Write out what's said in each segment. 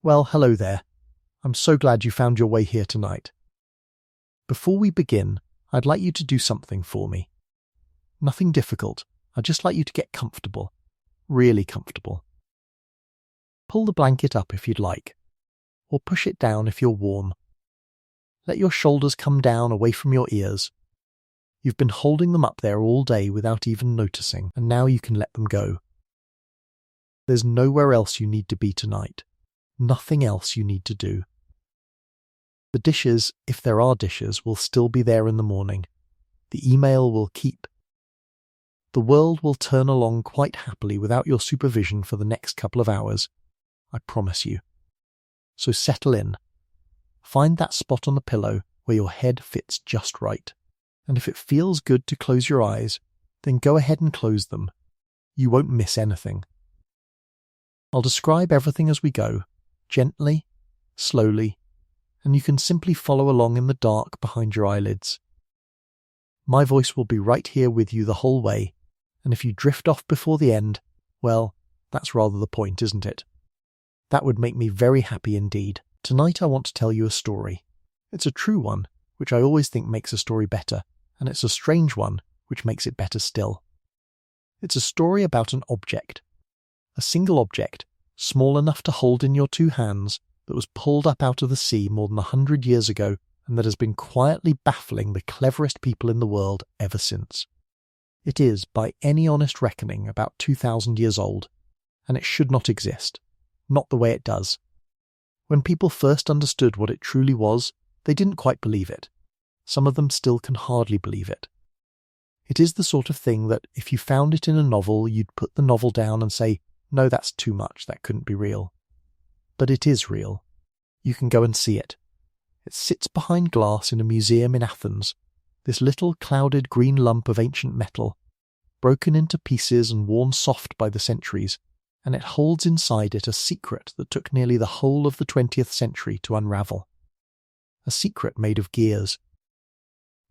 Well, hello there. I'm so glad you found your way here tonight. Before we begin, I'd like you to do something for me. Nothing difficult. I'd just like you to get comfortable. Really comfortable. Pull the blanket up if you'd like, or push it down if you're warm. Let your shoulders come down away from your ears. You've been holding them up there all day without even noticing, and now you can let them go. There's nowhere else you need to be tonight. Nothing else you need to do. The dishes, if there are dishes, will still be there in the morning. The email will keep. The world will turn along quite happily without your supervision for the next couple of hours. I promise you. So settle in. Find that spot on the pillow where your head fits just right. And if it feels good to close your eyes, then go ahead and close them. You won't miss anything. I'll describe everything as we go, gently, slowly, and you can simply follow along in the dark behind your eyelids. My voice will be right here with you the whole way, and if you drift off before the end, well, that's rather the point, isn't it? That would make me very happy indeed. Tonight I want to tell you a story. It's a true one, which I always think makes a story better, and it's a strange one, which makes it better still. It's a story about an object. A single object, small enough to hold in your two hands, that was pulled up out of the sea more than 100 years ago and that has been quietly baffling the cleverest people in the world ever since. It is, by any honest reckoning, about 2,000 years old, and it should not exist. Not the way it does. When people first understood what it truly was, they didn't quite believe it. Some of them still can hardly believe it. It is the sort of thing that, if you found it in a novel, you'd put the novel down and say, "No, that's too much, that couldn't be real." But it is real. You can go and see it. It sits behind glass in a museum in Athens, this little clouded green lump of ancient metal, broken into pieces and worn soft by the centuries, and it holds inside it a secret that took nearly the whole of the 20th century to unravel. A secret made of gears.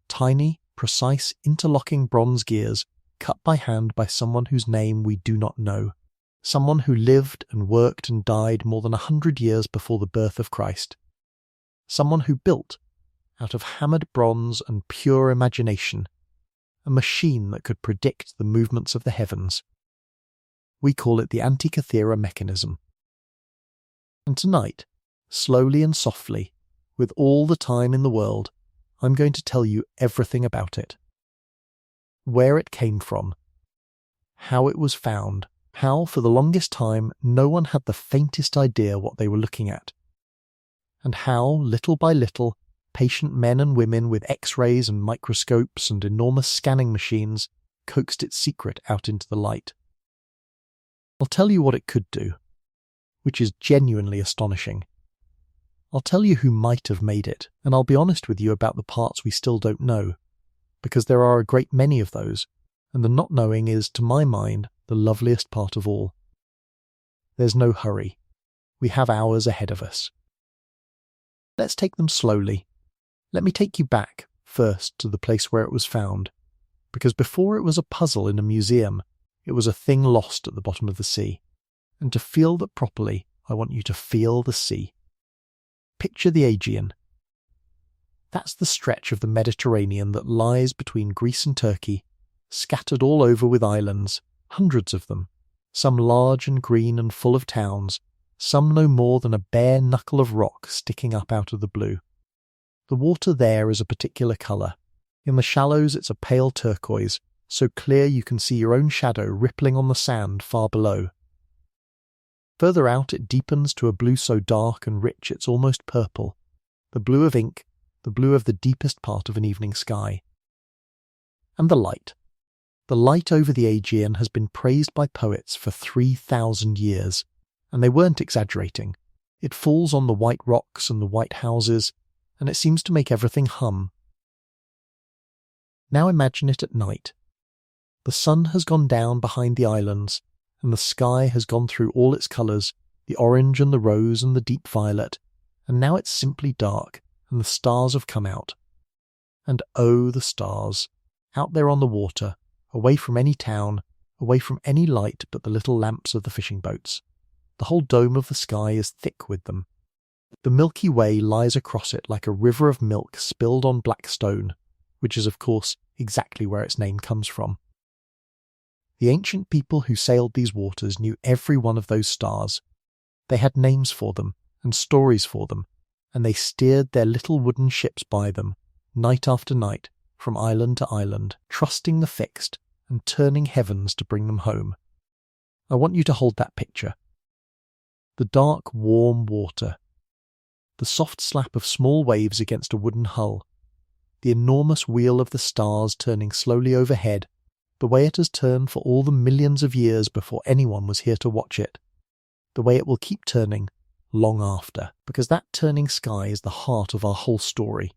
Tiny, precise, interlocking bronze gears cut by hand by someone whose name we do not know. Someone who lived and worked and died more than 100 years before the birth of Christ. Someone who built, out of hammered bronze and pure imagination, a machine that could predict the movements of the heavens. We call it the Antikythera mechanism. And tonight, slowly and softly, with all the time in the world, I'm going to tell you everything about it. Where it came from. How it was found. How, for the longest time, no one had the faintest idea what they were looking at. And how, little by little, patient men and women with X-rays and microscopes and enormous scanning machines coaxed its secret out into the light. I'll tell you what it could do, which is genuinely astonishing. I'll tell you who might have made it, and I'll be honest with you about the parts we still don't know, because there are a great many of those, and the not knowing is, to my mind, the loveliest part of all. There's no hurry. We have hours ahead of us. Let's take them slowly. Let me take you back, first, to the place where it was found, because before it was a puzzle in a museum, it was a thing lost at the bottom of the sea. And to feel that properly, I want you to feel the sea. Picture the Aegean. That's the stretch of the Mediterranean that lies between Greece and Turkey, scattered all over with islands, hundreds of them, some large and green and full of towns, some no more than a bare knuckle of rock sticking up out of the blue. The water there is a particular colour. In the shallows it's a pale turquoise, so clear you can see your own shadow rippling on the sand far below. Further out it deepens to a blue so dark and rich it's almost purple, the blue of ink, the blue of the deepest part of an evening sky. And the light. The light over the Aegean has been praised by poets for 3,000 years, and they weren't exaggerating. It falls on the white rocks and the white houses, and it seems to make everything hum. Now imagine it at night. The sun has gone down behind the islands, and the sky has gone through all its colours, the orange and the rose and the deep violet, and now it's simply dark, and the stars have come out. And oh, the stars, out there on the water, away from any town, away from any light but the little lamps of the fishing boats. The whole dome of the sky is thick with them. The Milky Way lies across it like a river of milk spilled on black stone, which is of course exactly where its name comes from. The ancient people who sailed these waters knew every one of those stars. They had names for them and stories for them, and they steered their little wooden ships by them, night after night, from island to island, trusting the fixed and turning heavens to bring them home. I want you to hold that picture. The dark, warm water, the soft slap of small waves against a wooden hull, the enormous wheel of the stars turning slowly overhead, the way it has turned for all the millions of years before anyone was here to watch it, the way it will keep turning long after, because that turning sky is the heart of our whole story.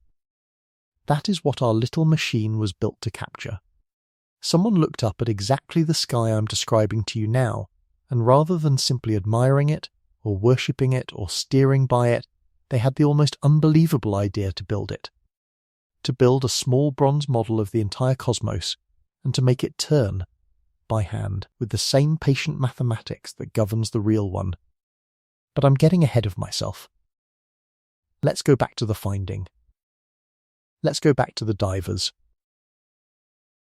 That is what our little machine was built to capture. Someone looked up at exactly the sky I'm describing to you now, and rather than simply admiring it, or worshipping it, or steering by it, they had the almost unbelievable idea to build it. To build a small bronze model of the entire cosmos, and to make it turn, by hand, with the same patient mathematics that governs the real one. But I'm getting ahead of myself. Let's go back to the finding. Let's go back to the divers.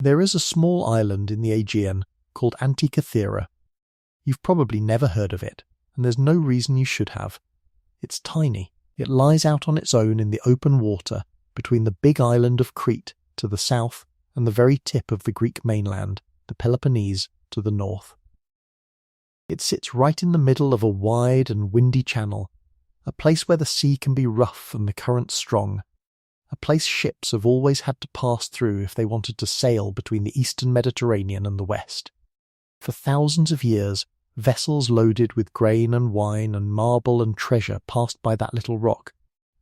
There is a small island in the Aegean called Antikythera. You've probably never heard of it, and there's no reason you should have. It's tiny. It lies out on its own in the open water between the big island of Crete to the south and the very tip of the Greek mainland, the Peloponnese, to the north. It sits right in the middle of a wide and windy channel, a place where the sea can be rough and the current strong, a place ships have always had to pass through if they wanted to sail between the eastern Mediterranean and the west. For thousands of years, vessels loaded with grain and wine and marble and treasure passed by that little rock,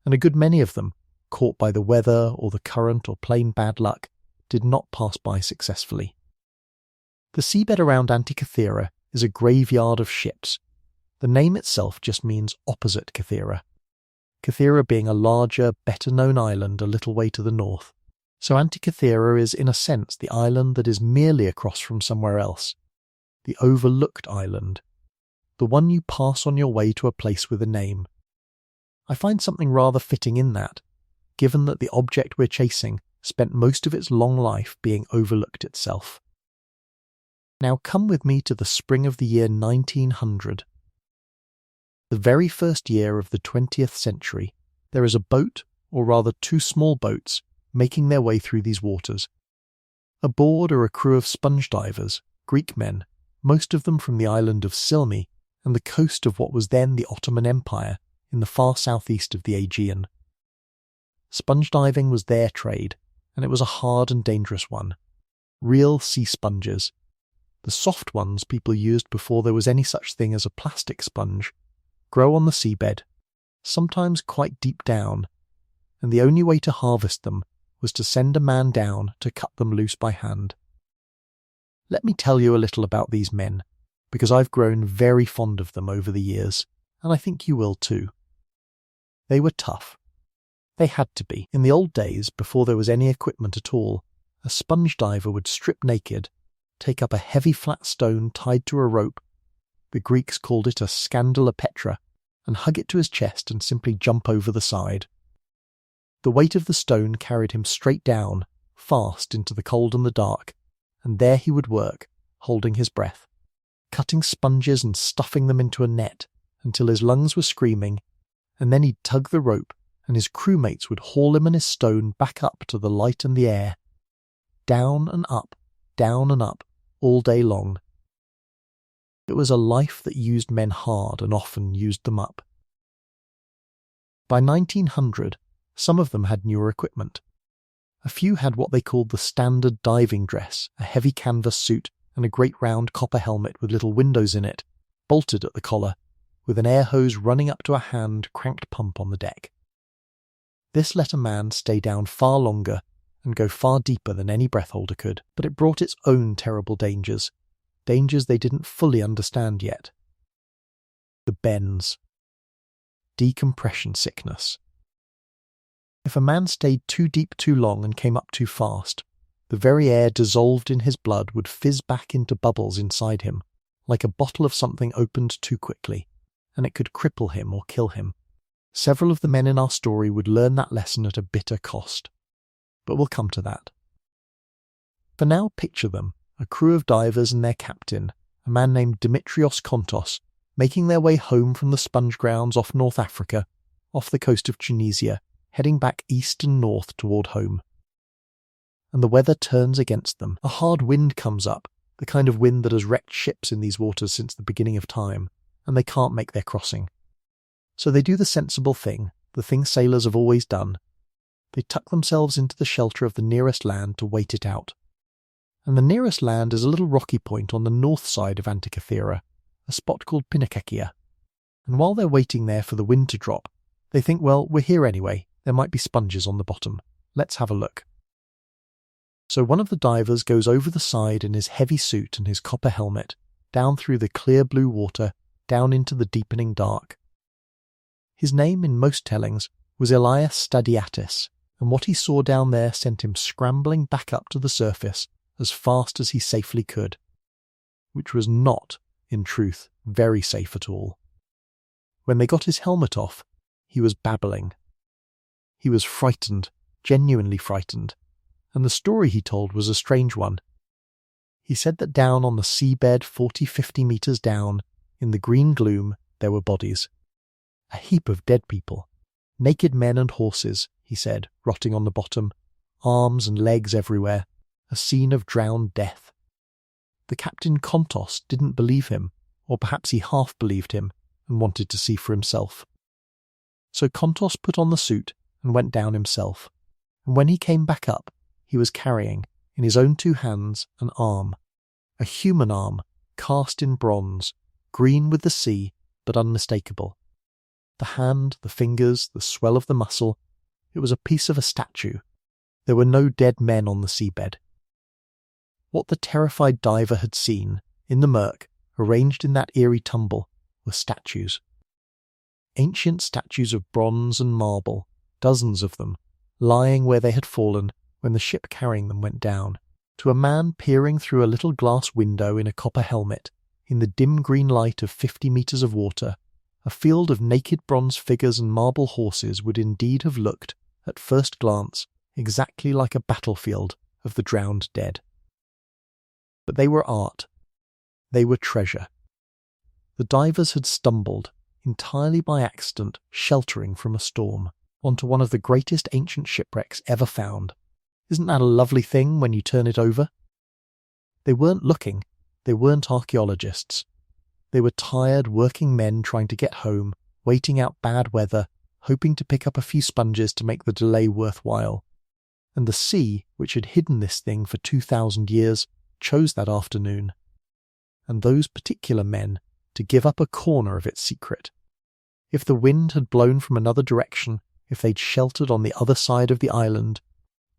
and a good many of them, caught by the weather or the current or plain bad luck, did not pass by successfully. The seabed around Antikythera is a graveyard of ships. The name itself just means opposite Kythera. Kythera being a larger, better-known island a little way to the north. So Antikythera is in a sense the island that is merely across from somewhere else. The overlooked island. The one you pass on your way to a place with a name. I find something rather fitting in that, given that the object we're chasing spent most of its long life being overlooked itself. Now come with me to the spring of the year 1900. The very first year of the 20th century, there is a boat, or rather two small boats, making their way through these waters. Aboard are a crew of sponge divers, Greek men, most of them from the island of Silmi and the coast of what was then the Ottoman Empire in the far southeast of the Aegean. Sponge diving was their trade, and it was a hard and dangerous one. Real sea sponges. The soft ones people used before there was any such thing as a plastic sponge, grow on the seabed, sometimes quite deep down, and the only way to harvest them was to send a man down to cut them loose by hand. Let me tell you a little about these men, because I've grown very fond of them over the years, and I think you will too. They were tough. They had to be. In the old days, before there was any equipment at all, a sponge diver would strip naked, take up a heavy flat stone tied to a rope, the Greeks called it a scandalopetra, and hug it to his chest and simply jump over the side. The weight of the stone carried him straight down, fast into the cold and the dark, and there he would work, holding his breath, cutting sponges and stuffing them into a net until his lungs were screaming, and then he'd tug the rope and his crewmates would haul him and his stone back up to the light and the air. Down and up, all day long. It was a life that used men hard and often used them up. By 1900, some of them had newer equipment. A few had what they called the standard diving dress, a heavy canvas suit and a great round copper helmet with little windows in it, bolted at the collar, with an air hose running up to a hand cranked pump on the deck. This let a man stay down far longer and go far deeper than any breath holder could, but it brought its own terrible dangers they didn't fully understand yet. The bends. Decompression sickness. If a man stayed too deep too long and came up too fast, the very air dissolved in his blood would fizz back into bubbles inside him, like a bottle of something opened too quickly. and it could cripple him or kill him. Several of the men in our story would learn that lesson at a bitter cost. But we'll come to that. For now, picture them, a crew of divers and their captain, a man named Dimitrios Kontos, making their way home from the sponge grounds off North Africa, off the coast of Tunisia, heading back east and north toward home. And the weather turns against them. A hard wind comes up, the kind of wind that has wrecked ships in these waters since the beginning of time, and they can't make their crossing. So they do the sensible thing, the thing sailors have always done. They tuck themselves into the shelter of the nearest land to wait it out. And the nearest land is a little rocky point on the north side of Antikythera, a spot called Pinakekia. And while they're waiting there for the wind to drop, they think, well, we're here anyway, there might be sponges on the bottom. Let's have a look. So one of the divers goes over the side in his heavy suit and his copper helmet, down through the clear blue water, down into the deepening dark. His name, in most tellings, was Elias Stadiatis, and what he saw down there sent him scrambling back up to the surface as fast as he safely could, which was not, in truth, very safe at all. When they got his helmet off, he was babbling. He was frightened, genuinely frightened, and the story he told was a strange one. He said that down on the seabed 40-50 meters down, in the green gloom, there were bodies. A heap of dead people. Naked men and horses, he said, rotting on the bottom, arms and legs everywhere, a scene of drowned death. The Captain Kontos didn't believe him, or perhaps he half believed him, and wanted to see for himself. So Kontos put on the suit and went down himself, and when he came back up, he was carrying, in his own 2 hands, an arm, a human arm, cast in bronze, green with the sea, but unmistakable. The hand, the fingers, the swell of the muscle, it was a piece of a statue. There were no dead men on the seabed. What the terrified diver had seen, in the murk, arranged in that eerie tumble, were statues. Ancient statues of bronze and marble, dozens of them, lying where they had fallen when the ship carrying them went down, to a man peering through a little glass window in a copper helmet, in the dim green light of 50 meters of water. A field of naked bronze figures and marble horses would indeed have looked, at first glance, exactly like a battlefield of the drowned dead. But they were art. They were treasure. The divers had stumbled, entirely by accident, sheltering from a storm, onto one of the greatest ancient shipwrecks ever found. Isn't that a lovely thing when you turn it over? They weren't looking. They weren't archaeologists. They were tired working men trying to get home, waiting out bad weather, hoping to pick up a few sponges to make the delay worthwhile. And the sea, which had hidden this thing for 2,000 years, chose that afternoon. And those particular men to give up a corner of its secret. If the wind had blown from another direction, if they'd sheltered on the other side of the island,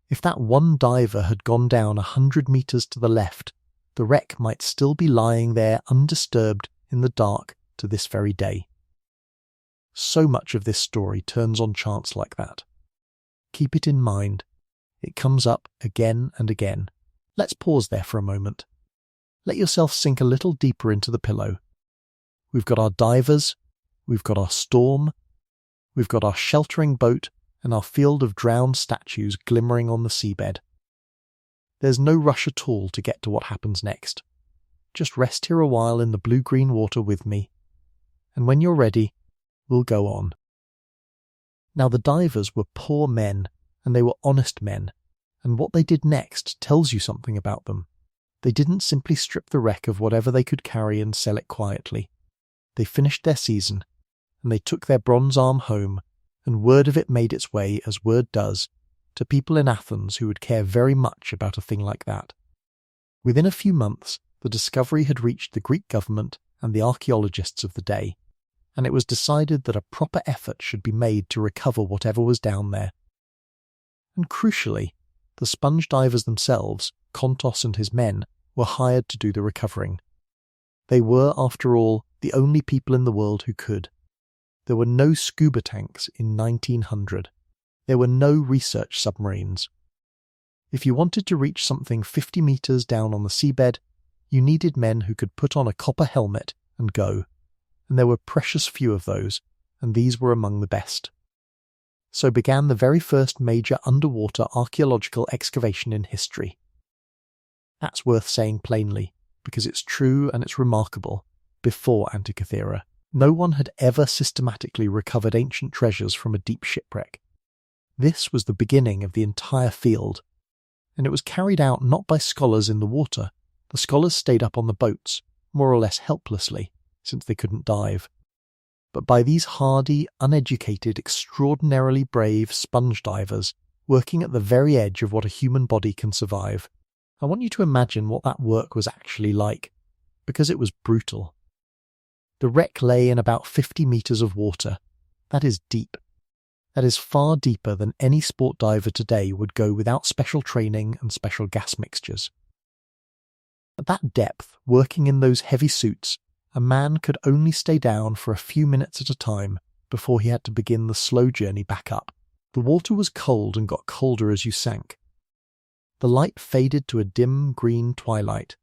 if that one diver had gone down 100 meters to the left, the wreck might still be lying there undisturbed in the dark to this very day. So much of this story turns on chance like that. Keep it in mind. It comes up again and again. Let's pause there for a moment. Let yourself sink a little deeper into the pillow. We've got our divers, we've got our storm, we've got our sheltering boat, and our field of drowned statues glimmering on the seabed. There's no rush at all to get to what happens next. Just rest here a while in the blue-green water with me, and when you're ready, we'll go on. Now the divers were poor men, and they were honest men, and what they did next tells you something about them. They didn't simply strip the wreck of whatever they could carry and sell it quietly. They finished their season, and they took their bronze arm home, and word of it made its way, as word does, to people in Athens who would care very much about a thing like that. Within a few months, the discovery had reached the Greek government and the archaeologists of the day, and it was decided that a proper effort should be made to recover whatever was down there. And crucially, the sponge divers themselves, Kontos and his men, were hired to do the recovering. They were, after all, the only people in the world who could. There were no scuba tanks in 1900. There were no research submarines. If you wanted to reach something 50 meters down on the seabed, you needed men who could put on a copper helmet and go. and there were precious few of those, and these were among the best. So began the very first major underwater archaeological excavation in history. That's worth saying plainly, because it's true and it's remarkable. Before Antikythera, no one had ever systematically recovered ancient treasures from a deep shipwreck. This was the beginning of the entire field, and it was carried out not by scholars in the water. The scholars stayed up on the boats, more or less helplessly, since they couldn't dive, but by these hardy, uneducated, extraordinarily brave sponge divers working at the very edge of what a human body can survive. I want you to imagine what that work was actually like, because it was brutal. The wreck lay in about 50 metres of water. That is deep. That is far deeper than any sport diver today would go without special training and special gas mixtures. At that depth, working in those heavy suits, a man could only stay down for a few minutes at a time before he had to begin the slow journey back up. The water was cold and got colder as you sank. The light faded to a dim green twilight,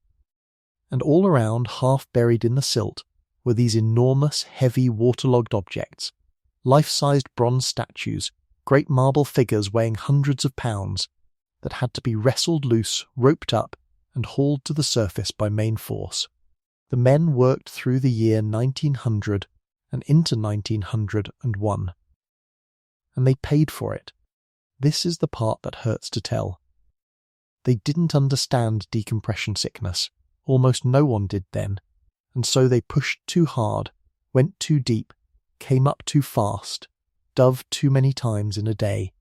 and all around, half buried in the silt, were these enormous, heavy, waterlogged objects, life-sized bronze statues, great marble figures weighing hundreds of pounds, that had to be wrestled loose, roped up, and hauled to the surface by main force. The men worked through the year 1900 and into 1901. And they paid for it. This is the part that hurts to tell. They didn't understand decompression sickness. Almost no one did then. And so they pushed too hard, went too deep, came up too fast, dove too many times in a day.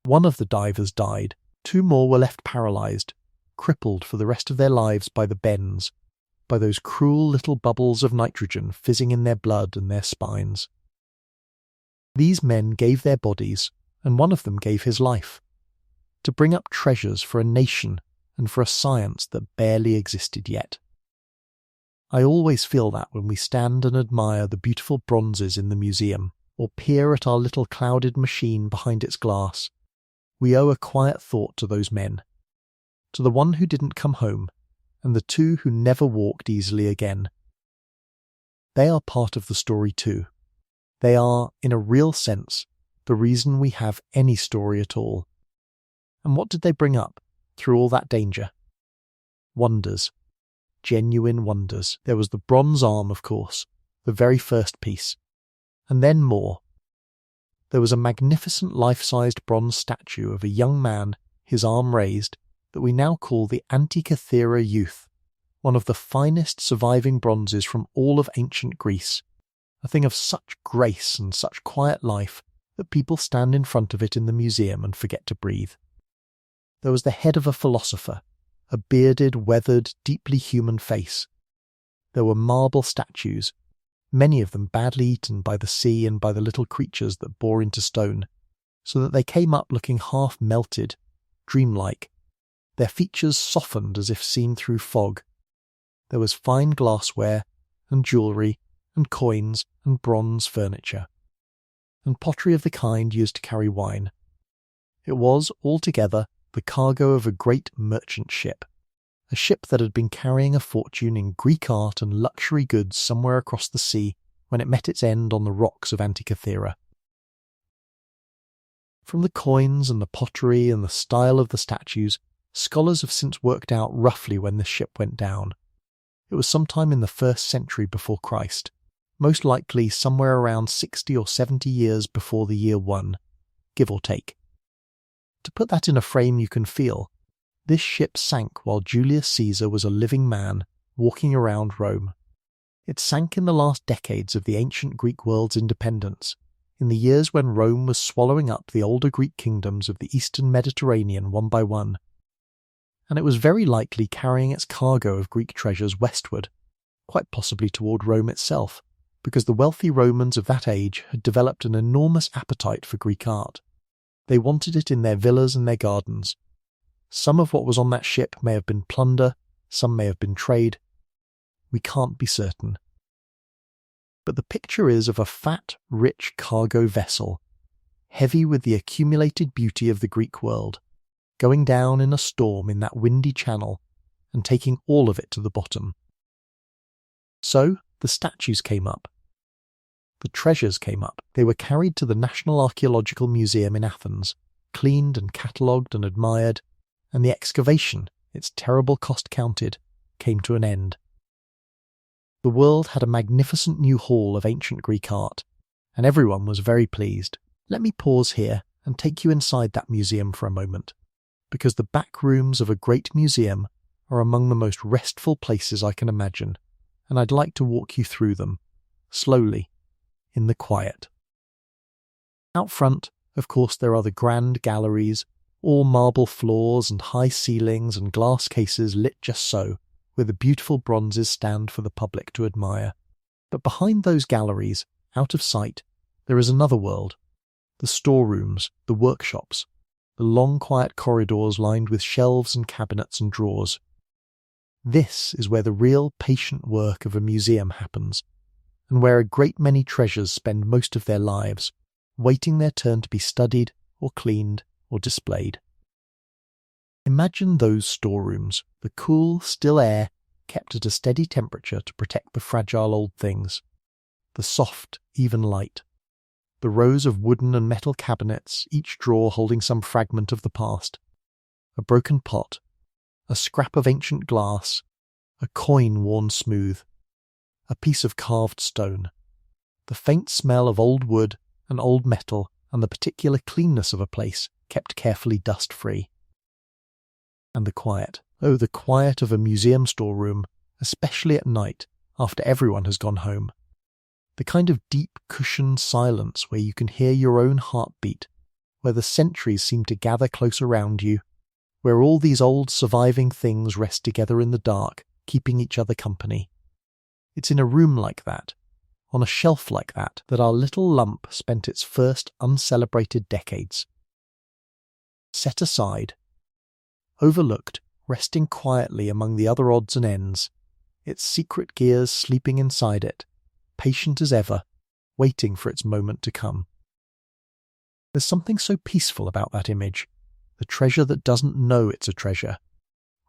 One of the divers died. 2 more were left paralysed, crippled for the rest of their lives by the bends, by those cruel little bubbles of nitrogen fizzing in their blood and their spines. These men gave their bodies, and one of them gave his life, to bring up treasures for a nation and for a science that barely existed yet. I always feel that when we stand and admire the beautiful bronzes in the museum, or peer at our little clouded machine behind its glass, we owe a quiet thought to those men, to the one who didn't come home, and the 2 who never walked easily again. They are part of the story too. They are, in a real sense, the reason we have any story at all. And what did they bring up through all that danger? Wonders. Genuine wonders. There was the bronze arm, of course, the very first piece. And then more. There was a magnificent life-sized bronze statue of a young man, his arm raised, that we now call the Antikythera youth, one of the finest surviving bronzes from all of ancient Greece, a thing of such grace and such quiet life that people stand in front of it in the museum and forget to breathe. There was the head of a philosopher, a bearded, weathered, deeply human face. There were marble statues, many of them badly eaten by the sea and by the little creatures that bore into stone, so that they came up looking half melted, dreamlike, their features softened as if seen through fog. There was fine glassware, and jewellery, and coins, and bronze furniture, and pottery of the kind used to carry wine. It was, altogether, the cargo of a great merchant ship, a ship that had been carrying a fortune in Greek art and luxury goods somewhere across the sea when it met its end on the rocks of Antikythera. From the coins and the pottery and the style of the statues, scholars have since worked out roughly when the ship went down. It was sometime in the 1st century before Christ, most likely somewhere around 60 or 70 years before the year 1, give or take. To put that in a frame you can feel, this ship sank while Julius Caesar was a living man walking around Rome. It sank in the last decades of the ancient Greek world's independence, in the years when Rome was swallowing up the older Greek kingdoms of the eastern Mediterranean one by one, and it was very likely carrying its cargo of Greek treasures westward, quite possibly toward Rome itself, because the wealthy Romans of that age had developed an enormous appetite for Greek art. They wanted it in their villas and their gardens. Some of what was on that ship may have been plunder, some may have been trade. We can't be certain. But the picture is of a fat, rich cargo vessel, heavy with the accumulated beauty of the Greek world, going down in a storm in that windy channel and taking all of it to the bottom. So, The statues came up. The treasures came up. They were carried to the National Archaeological Museum in Athens, cleaned and catalogued and admired, and the excavation, its terrible cost counted, came to an end. The world had a magnificent new hall of ancient Greek art, and everyone was very pleased. Let me pause here and take you inside that museum for a moment, because the back rooms of a great museum are among the most restful places I can imagine, and I'd like to walk you through them, slowly, in the quiet. Out front, of course, there are the grand galleries, all marble floors and high ceilings and glass cases lit just so, where the beautiful bronzes stand for the public to admire. But behind those galleries, out of sight, there is another world. The storerooms, the workshops, the long quiet corridors lined with shelves and cabinets and drawers. This is where the real patient work of a museum happens, and where a great many treasures spend most of their lives, waiting their turn to be studied or cleaned or displayed. Imagine those storerooms, the cool, still air kept at a steady temperature to protect the fragile old things, the soft, even light, the rows of wooden and metal cabinets, each drawer holding some fragment of the past, a broken pot, a scrap of ancient glass, a coin worn smooth, a piece of carved stone, the faint smell of old wood and old metal, and the particular cleanness of a place kept carefully dust-free. And the quiet. Oh, the quiet of a museum storeroom, especially at night, after everyone has gone home. The kind of deep, cushioned silence where you can hear your own heartbeat, where the centuries seem to gather close around you, where all these old surviving things rest together in the dark, keeping each other company. It's in a room like that, on a shelf like that our little lump spent its first uncelebrated decades. Set aside, overlooked, resting quietly among the other odds and ends, its secret gears sleeping inside it, patient as ever, waiting for its moment to come. There's something so peaceful about that image, the treasure that doesn't know it's a treasure,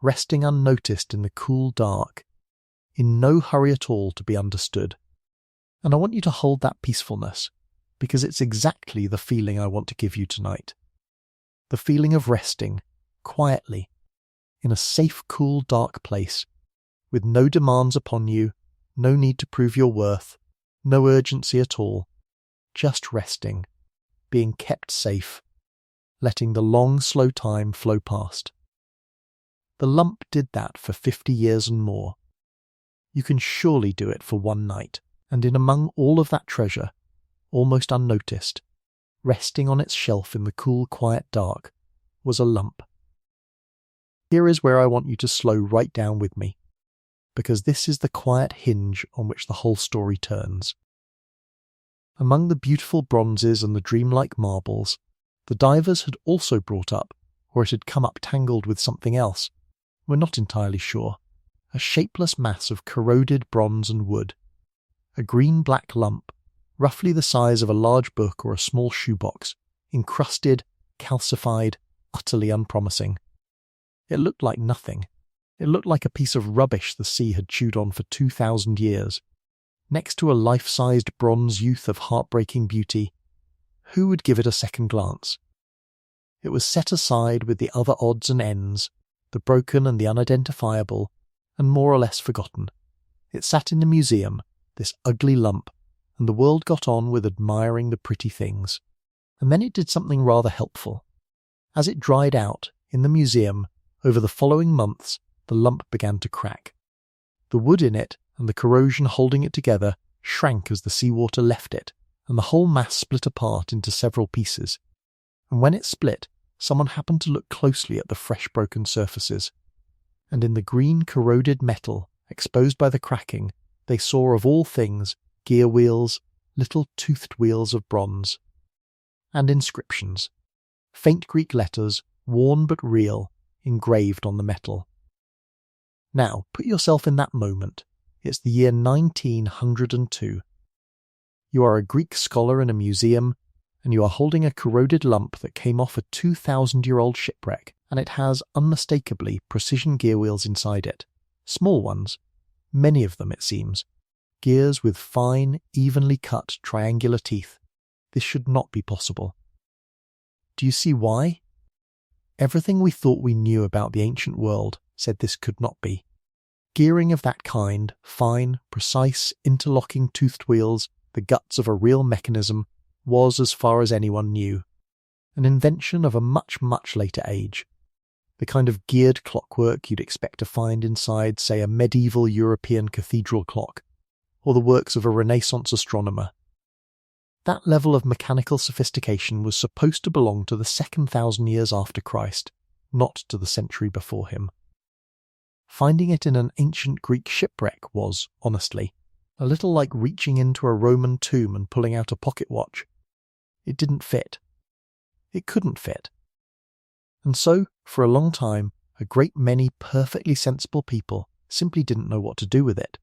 resting unnoticed in the cool dark, in no hurry at all to be understood. And I want you to hold that peacefulness, because it's exactly the feeling I want to give you tonight. The feeling of resting, quietly, in a safe, cool, dark place, with no demands upon you, no need to prove your worth, no urgency at all, just resting, being kept safe, letting the long, slow time flow past. The lump did that for 50 years and more. You can surely do it for one night, and in among all of that treasure, almost unnoticed, resting on its shelf in the cool, quiet dark, was a lump. Here is where I want you to slow right down with me, because this is the quiet hinge on which the whole story turns. Among the beautiful bronzes and the dreamlike marbles, the divers had also brought up, or it had come up tangled with something else, we're not entirely sure, a shapeless mass of corroded bronze and wood, a green-black lump, roughly the size of a large book or a small shoebox, encrusted, calcified, utterly unpromising. It looked like nothing. It looked like a piece of rubbish the sea had chewed on for 2,000 years. Next to a life-sized bronze youth of heartbreaking beauty, who would give it a second glance? It was set aside with the other odds and ends, the broken and the unidentifiable, and more or less forgotten. It sat in the museum, this ugly lump, and the world got on with admiring the pretty things. And then it did something rather helpful. As it dried out, in the museum, over the following months, the lump began to crack. The wood in it and the corrosion holding it together shrank as the seawater left it, and the whole mass split apart into several pieces. And when it split, someone happened to look closely at the fresh broken surfaces, and in the green corroded metal exposed by the cracking, they saw of all things gear wheels, little toothed wheels of bronze, and inscriptions, faint Greek letters, worn but real, engraved on the metal. Now, put yourself in that moment. It's the year 1902. You are a Greek scholar in a museum, and you are holding a corroded lump that came off a 2,000-year-old shipwreck, and it has unmistakably precision gear wheels inside it. Small ones, many of them it seems, gears with fine, evenly cut triangular teeth. This should not be possible. Do you see why? Everything we thought we knew about the ancient world said this could not be. Gearing of that kind, fine, precise, interlocking toothed wheels, the guts of a real mechanism, was, as far as anyone knew, an invention of a much, much later age. The kind of geared clockwork you'd expect to find inside, say, a medieval European cathedral clock, or the works of a Renaissance astronomer. That level of mechanical sophistication was supposed to belong to the second 1,000 years after Christ, not to the century before him. Finding it in an ancient Greek shipwreck was, honestly, a little like reaching into a Roman tomb and pulling out a pocket watch. It didn't fit. It couldn't fit. And so, for a long time, a great many perfectly sensible people simply didn't know what to do with it.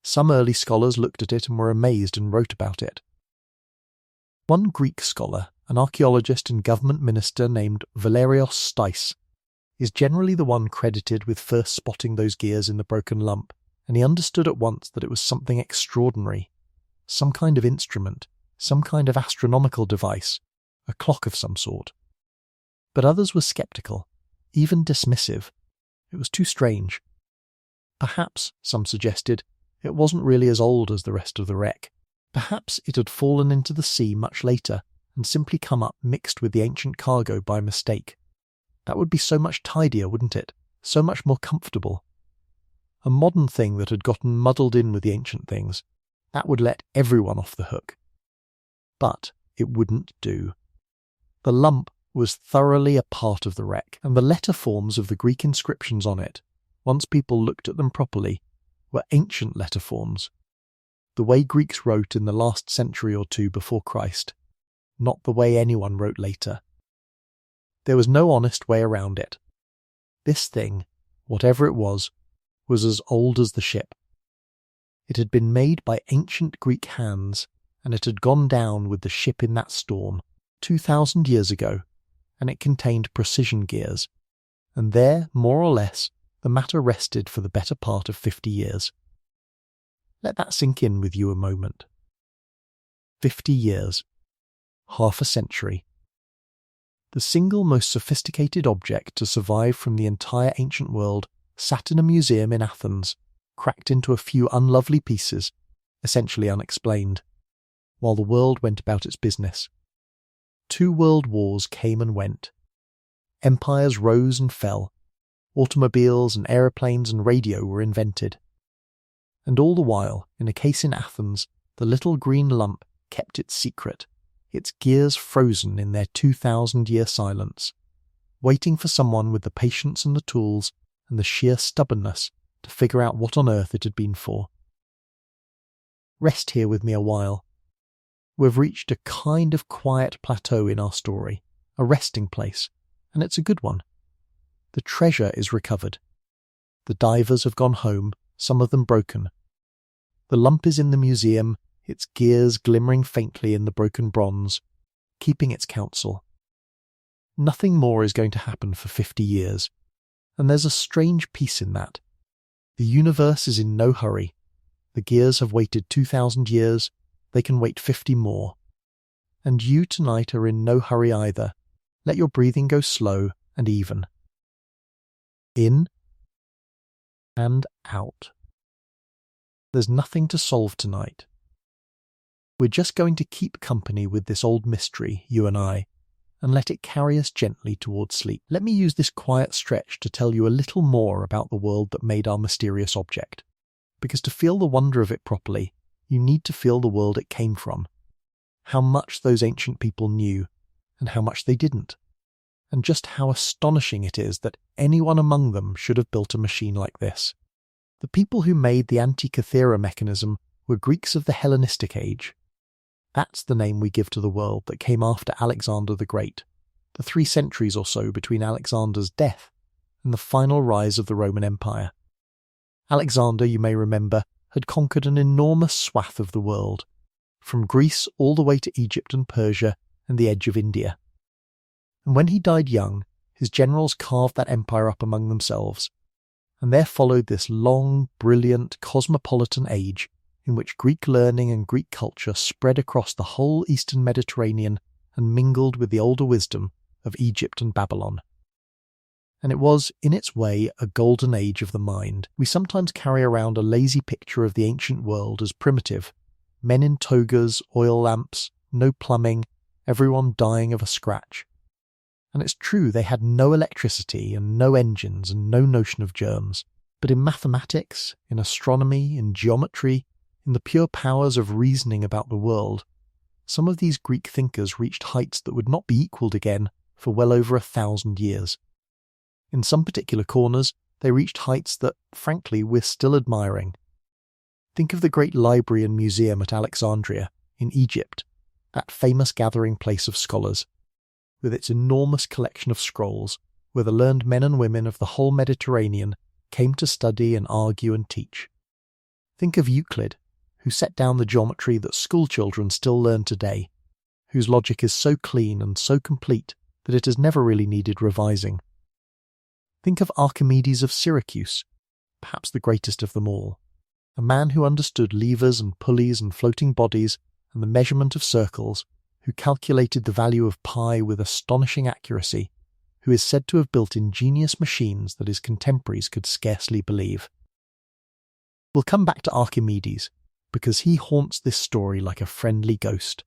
Some early scholars looked at it and were amazed and wrote about it. One Greek scholar, an archaeologist and government minister named Valerios Stais, is generally the one credited with first spotting those gears in the broken lump, and he understood at once that it was something extraordinary, some kind of instrument, some kind of astronomical device, a clock of some sort. But others were sceptical, even dismissive. It was too strange. Perhaps, some suggested, it wasn't really as old as the rest of the wreck. Perhaps it had fallen into the sea much later and simply come up mixed with the ancient cargo by mistake. That would be so much tidier, wouldn't it? So much more comfortable. A modern thing that had gotten muddled in with the ancient things, that would let everyone off the hook. But it wouldn't do. The lump was thoroughly a part of the wreck, and the letter forms of the Greek inscriptions on it, once people looked at them properly, were ancient letter forms. The way Greeks wrote in the last century or two before Christ, not the way anyone wrote later. There was no honest way around it. This thing, whatever it was as old as the ship. It had been made by ancient Greek hands, and it had gone down with the ship in that storm 2,000 years ago, and it contained precision gears, and there, more or less, the matter rested for the better part of 50 years. Let that sink in with you a moment. 50 years. Half a century. The single most sophisticated object to survive from the entire ancient world sat in a museum in Athens, cracked into a few unlovely pieces, essentially unexplained, while the world went about its business. 2 world wars came and went. Empires rose and fell. Automobiles and aeroplanes and radio were invented. And all the while, in a case in Athens, the little green lump kept its secret, its gears frozen in their 2,000-year silence, waiting for someone with the patience and the tools and the sheer stubbornness to figure out what on earth it had been for. Rest here with me a while. We've reached a kind of quiet plateau in our story, a resting place, and it's a good one. The treasure is recovered. The divers have gone home, some of them broken. The lump is in the museum, its gears glimmering faintly in the broken bronze, keeping its counsel. Nothing more is going to happen for 50 years, and there's a strange peace in that. The universe is in no hurry. The gears have waited 2,000 years, they can wait 50 more. And you tonight are in no hurry either. Let your breathing go slow and even. In and out. There's nothing to solve tonight. We're just going to keep company with this old mystery, you and I, and let it carry us gently towards sleep. Let me use this quiet stretch to tell you a little more about the world that made our mysterious object. Because to feel the wonder of it properly, you need to feel the world it came from. How much those ancient people knew, and how much they didn't. And just how astonishing it is that anyone among them should have built a machine like this. The people who made the Antikythera mechanism were Greeks of the Hellenistic age. That's the name we give to the world that came after Alexander the Great, the 3 centuries or so between Alexander's death and the final rise of the Roman Empire. Alexander, you may remember, had conquered an enormous swath of the world, from Greece all the way to Egypt and Persia and the edge of India. And when he died young, his generals carved that empire up among themselves, and there followed this long, brilliant, cosmopolitan age in which Greek learning and Greek culture spread across the whole Eastern Mediterranean and mingled with the older wisdom of Egypt and Babylon. And it was, in its way, a golden age of the mind. We sometimes carry around a lazy picture of the ancient world as primitive. Men in togas, oil lamps, no plumbing, everyone dying of a scratch. And it's true they had no electricity and no engines and no notion of germs. But in mathematics, in astronomy, in geometry, in the pure powers of reasoning about the world, some of these Greek thinkers reached heights that would not be equalled again for well over 1,000 years. In some particular corners, they reached heights that, frankly, we're still admiring. Think of the great library and museum at Alexandria, in Egypt, that famous gathering place of scholars, with its enormous collection of scrolls, where the learned men and women of the whole Mediterranean came to study and argue and teach. Think of Euclid, who set down the geometry that schoolchildren still learn today, whose logic is so clean and so complete that it has never really needed revising. Think of Archimedes of Syracuse, perhaps the greatest of them all, a man who understood levers and pulleys and floating bodies and the measurement of circles, who calculated the value of pi with astonishing accuracy, who is said to have built ingenious machines that his contemporaries could scarcely believe. We'll come back to Archimedes, because he haunts this story like a friendly ghost.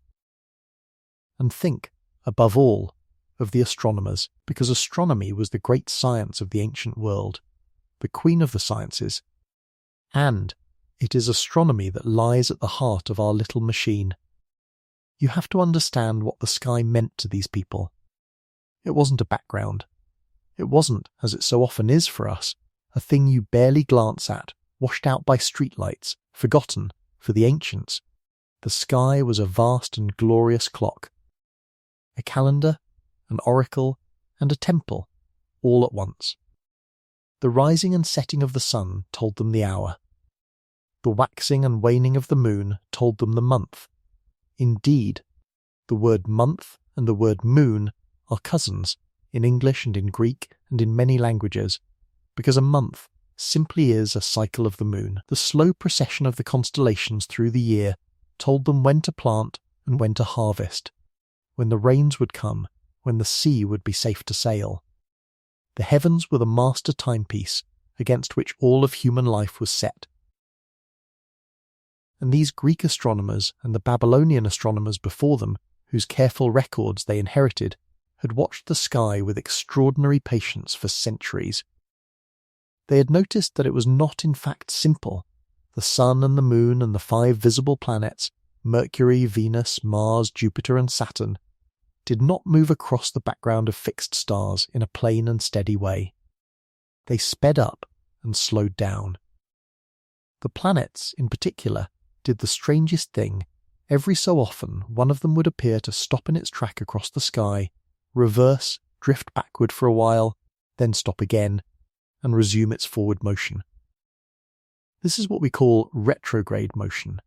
And think, above all, of the astronomers, because astronomy was the great science of the ancient world, the queen of the sciences, and it is astronomy that lies at the heart of our little machine. You have to understand what the sky meant to these people. It wasn't a background. It wasn't, as it so often is for us, a thing you barely glance at, washed out by streetlights, forgotten. For the ancients, the sky was a vast and glorious clock, a calendar, an oracle, and a temple, all at once. The rising and setting of the sun told them the hour. The waxing and waning of the moon told them the month. Indeed, the word month and the word moon are cousins in English and in Greek and in many languages, because a month simply is a cycle of the moon. The slow procession of the constellations through the year told them when to plant and when to harvest, when the rains would come, when the sea would be safe to sail. The heavens were the master timepiece against which all of human life was set. And these Greek astronomers and the Babylonian astronomers before them, whose careful records they inherited, had watched the sky with extraordinary patience for centuries. They had noticed that it was not in fact simple. The sun and the moon and the 5 visible planets, Mercury, Venus, Mars, Jupiter and Saturn, did not move across the background of fixed stars in a plain and steady way. They sped up and slowed down. The planets, in particular, did the strangest thing. Every so often one of them would appear to stop in its track across the sky, reverse, drift backward for a while, then stop again, and resume its forward motion. This is what we call retrograde motion,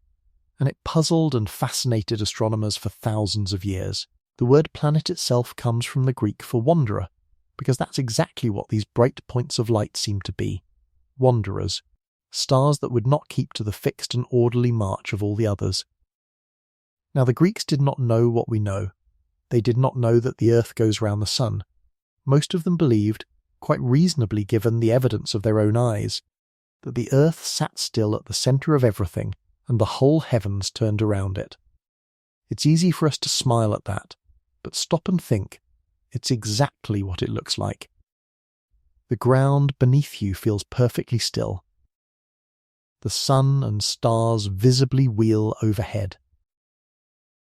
and it puzzled and fascinated astronomers for thousands of years. The word planet itself comes from the Greek for wanderer, because that's exactly what these bright points of light seem to be. Wanderers, stars that would not keep to the fixed and orderly march of all the others. Now the Greeks did not know what we know. They did not know that the earth goes round the sun. Most of them believed, quite reasonably given the evidence of their own eyes, that the earth sat still at the centre of everything and the whole heavens turned around it. It's easy for us to smile at that, but stop and think. It's exactly what it looks like. The ground beneath you feels perfectly still. The sun and stars visibly wheel overhead.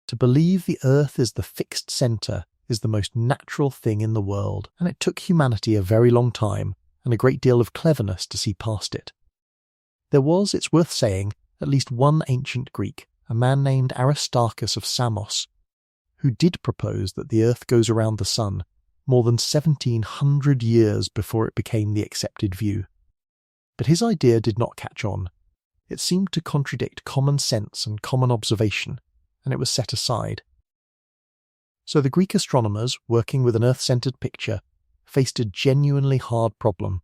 To believe the earth is the fixed centre is the most natural thing in the world, and it took humanity a very long time and a great deal of cleverness to see past it. There was, it's worth saying, at least one ancient Greek, a man named Aristarchus of Samos, who did propose that the earth goes around the sun more than 1,700 years before it became the accepted view. But his idea did not catch on. It seemed to contradict common sense and common observation, and it was set aside. So the Greek astronomers, working with an earth-centered picture, faced a genuinely hard problem.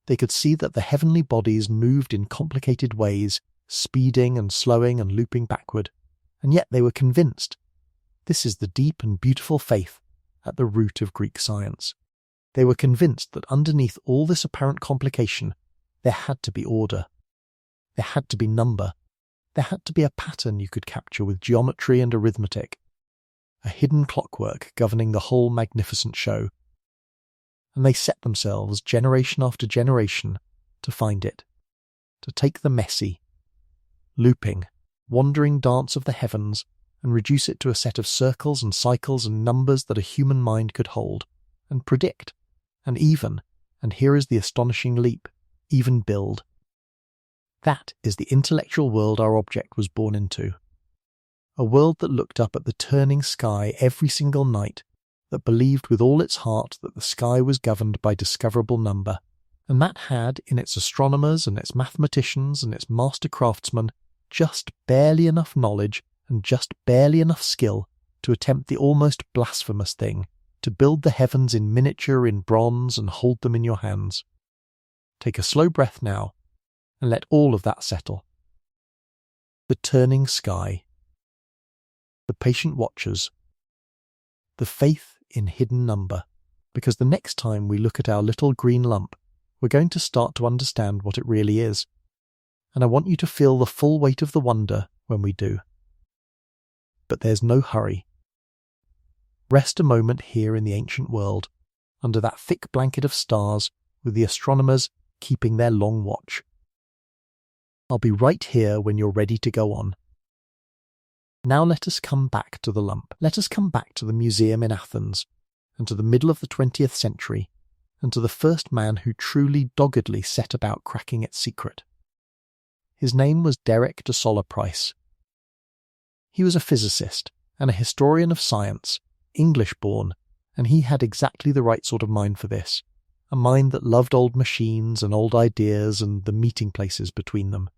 They could see that the heavenly bodies moved in complicated ways speeding and slowing and looping backward, and yet they were convinced. This is the deep and beautiful faith at the root of Greek science. They were convinced that underneath all this apparent complication, there had to be order. There had to be number. There had to be a pattern you could capture with geometry and arithmetic, a hidden clockwork governing the whole magnificent show. And they set themselves, generation after generation, to find it, to take the messy, looping, wandering dance of the heavens and reduce it to a set of circles and cycles and numbers that a human mind could hold, and predict, and even, and here is the astonishing leap, even build. That is the intellectual world our object was born into. A world that looked up at the turning sky every single night, that believed with all its heart that the sky was governed by discoverable number, and that had, in its astronomers and its mathematicians and its master craftsmen, just barely enough knowledge and just barely enough skill to attempt the almost blasphemous thing, to build the heavens in miniature in bronze and hold them in your hands. Take a slow breath now, and let all of that settle. The turning sky. The patient watchers. The faith in hidden number, because the next time we look at our little green lump, we're going to start to understand what it really is. And I want you to feel the full weight of the wonder when we do. But there's no hurry. Rest a moment here in the ancient world, under that thick blanket of stars, with the astronomers keeping their long watch. I'll be right here when you're ready to go on. Now let us come back to the lump. Let us come back to the museum in Athens, and to the middle of the 20th century, and to the first man who truly doggedly set about cracking its secret. His name was Derek de Solla Price. He was a physicist and a historian of science, English-born, and he had exactly the right sort of mind for this, a mind that loved old machines and old ideas and the meeting places between them.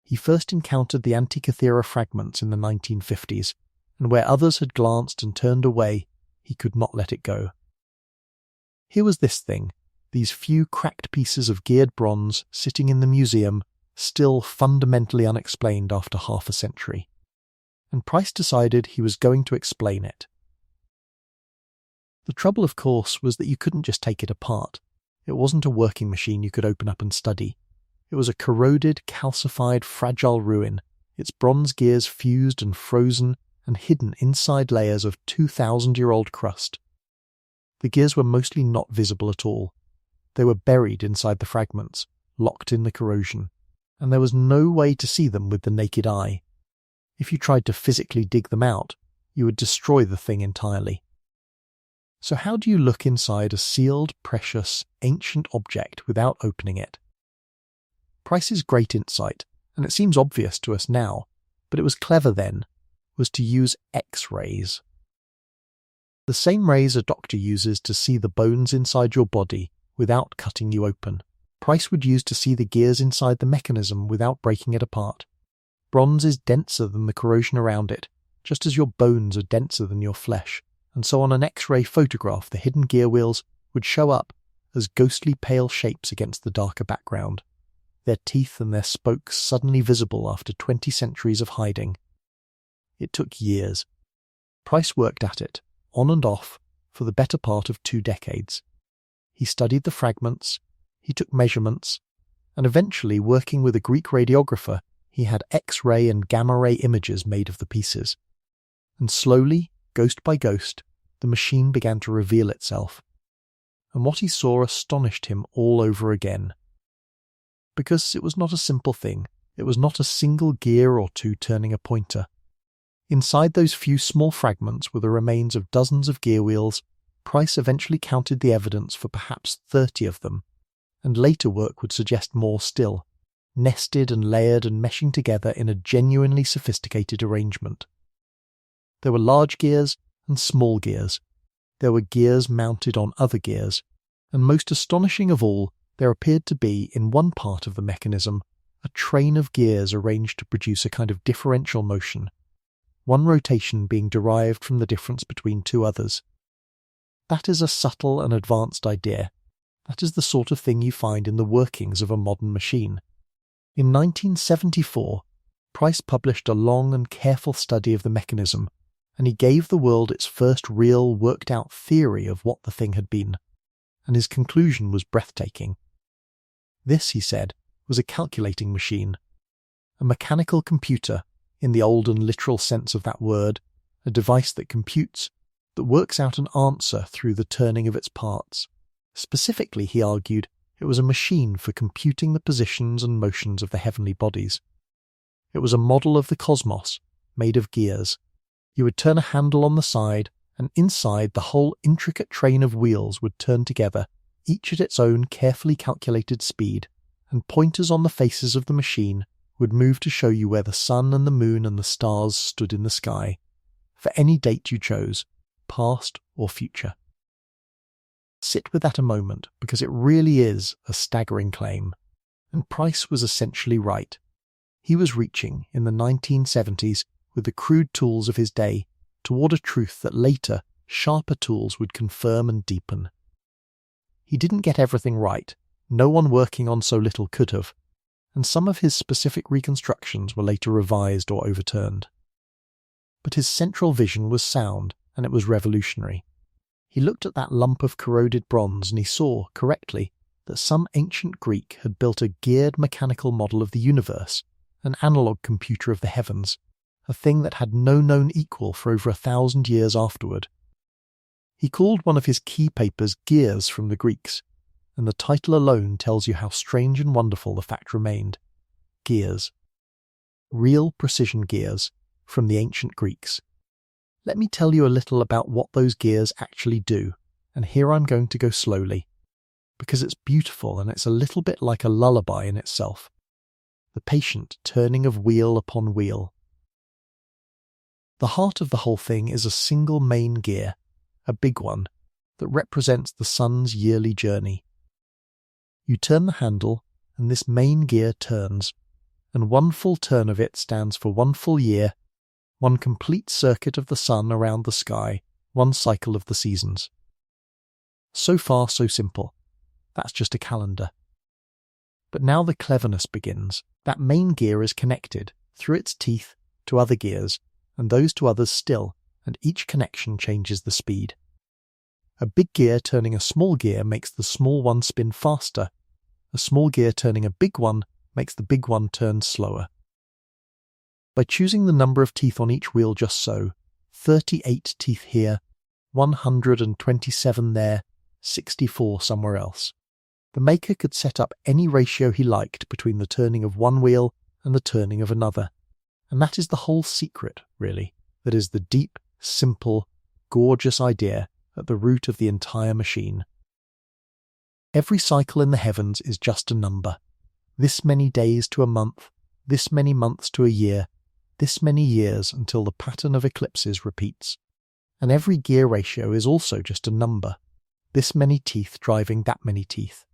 He first encountered the Antikythera fragments in the 1950s, and where others had glanced and turned away, he could not let it go. Here was this thing, these few cracked pieces of geared bronze sitting in the museum, still fundamentally unexplained after half a century. And Price decided he was going to explain it. The trouble, of course, was that you couldn't just take it apart. It wasn't a working machine you could open up and study. It was a corroded, calcified, fragile ruin, its bronze gears fused and frozen and hidden inside layers of 2,000-year-old crust. The gears were mostly not visible at all. They were buried inside the fragments, locked in the corrosion, and there was no way to see them with the naked eye. If you tried to physically dig them out, you would destroy the thing entirely. So how do you look inside a sealed, precious, ancient object without opening it? Price's great insight, and it seems obvious to us now, but it was clever then, was to use X-rays. The same rays a doctor uses to see the bones inside your body without cutting you open, Price would use to see the gears inside the mechanism without breaking it apart. Bronze is denser than the corrosion around it, just as your bones are denser than your flesh, and so on an X-ray photograph the hidden gear wheels would show up as ghostly pale shapes against the darker background, their teeth and their spokes suddenly visible after 20 centuries of hiding. It took years. Price worked at it, on and off, for the better part of 2 decades. He studied the fragments, he took measurements, and eventually, working with a Greek radiographer, he had X-ray and gamma-ray images made of the pieces. And slowly, ghost by ghost, the machine began to reveal itself. And what he saw astonished him all over again. Because it was not a simple thing. It was not a single gear or two turning a pointer. Inside those few small fragments were the remains of dozens of gear wheels. Price eventually counted the evidence for perhaps 30 of them, and later work would suggest more still, nested and layered and meshing together in a genuinely sophisticated arrangement. There were large gears and small gears. There were gears mounted on other gears, and most astonishing of all, there appeared to be, in one part of the mechanism, a train of gears arranged to produce a kind of differential motion, one rotation being derived from the difference between 2 others. That is a subtle and advanced idea. That is the sort of thing you find in the workings of a modern machine. In 1974, Price published a long and careful study of the mechanism, and he gave the world its first real, worked-out theory of what the thing had been, and his conclusion was breathtaking. This, he said, was a calculating machine, a mechanical computer, in the old and literal sense of that word, a device that computes, that works out an answer through the turning of its parts. Specifically, he argued, it was a machine for computing the positions and motions of the heavenly bodies. It was a model of the cosmos, made of gears. You would turn a handle on the side, and inside the whole intricate train of wheels would turn together, each at its own carefully calculated speed, and pointers on the faces of the machine would move to show you where the sun and the moon and the stars stood in the sky, for any date you chose, past or future. Sit with that a moment, because it really is a staggering claim, and Price was essentially right. He was reaching, in the 1970s, with the crude tools of his day, toward a truth that later, sharper tools would confirm and deepen. He didn't get everything right, no one working on so little could have, and some of his specific reconstructions were later revised or overturned. But his central vision was sound, and it was revolutionary. He looked at that lump of corroded bronze and he saw, correctly, that some ancient Greek had built a geared mechanical model of the universe, an analog computer of the heavens, a thing that had no known equal for over 1,000 years afterward. He called one of his key papers Gears from the Greeks, and the title alone tells you how strange and wonderful the fact remained. Gears. Real precision gears from the ancient Greeks. Let me tell you a little about what those gears actually do, and here I'm going to go slowly, because it's beautiful and it's a little bit like a lullaby in itself. The patient turning of wheel upon wheel. The heart of the whole thing is a single main gear, a big one, that represents the sun's yearly journey. You turn the handle, and this main gear turns, and one full turn of it stands for one full year, one complete circuit of the sun around the sky, one cycle of the seasons. So far, so simple. That's just a calendar. But now the cleverness begins. That main gear is connected, through its teeth, to other gears, and those to others still, and each connection changes the speed. A big gear turning a small gear makes the small one spin faster. A small gear turning a big one makes the big one turn slower. By choosing the number of teeth on each wheel just so, 38 teeth here, 127 there, 64 somewhere else, the maker could set up any ratio he liked between the turning of one wheel and the turning of another. And that is the whole secret, really. That is the deep, simple, gorgeous idea at the root of the entire machine. Every cycle in the heavens is just a number. This many days to a month, this many months to a year, this many years until the pattern of eclipses repeats. And every gear ratio is also just a number. This many teeth driving that many teeth.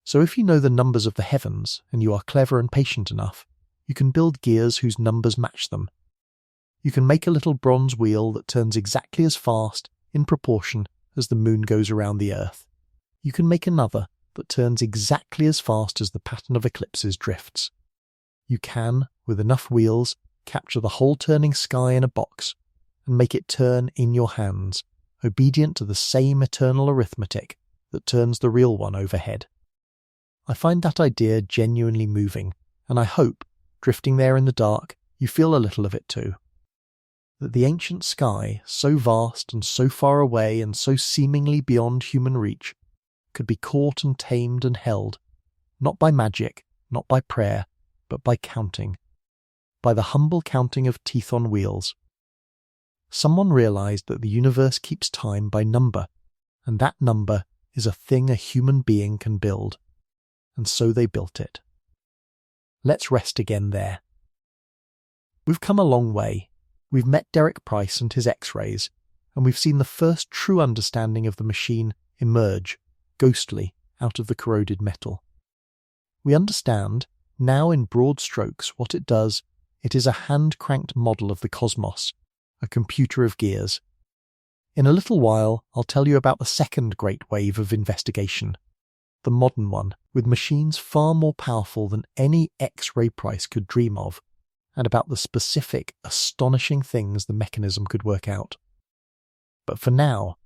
So if you know the numbers of the heavens, and you are clever and patient enough, you can build gears whose numbers match them. You can make a little bronze wheel that turns exactly as fast, in proportion, as the moon goes around the earth. You can make another that turns exactly as fast as the pattern of eclipses drifts. You can, with enough wheels, capture the whole turning sky in a box, and make it turn in your hands, obedient to the same eternal arithmetic that turns the real one overhead. I find that idea genuinely moving, and I hope, drifting there in the dark, you feel a little of it too. That the ancient sky, so vast and so far away and so seemingly beyond human reach, could be caught and tamed and held, not by magic, not by prayer, but by counting, by the humble counting of teeth on wheels. Someone realized that the universe keeps time by number, and that number is a thing a human being can build. And so they built it. Let's rest again there. We've come a long way. We've met Derek Price and his X-rays, and we've seen the first true understanding of the machine emerge, ghostly, out of the corroded metal. We understand, now in broad strokes, what it does. It is a hand-cranked model of the cosmos, a computer of gears. In a little while, I'll tell you about the second great wave of investigation, the modern one, with machines far more powerful than any X-ray Price could dream of, and about the specific, astonishing things the mechanism could work out. But for now,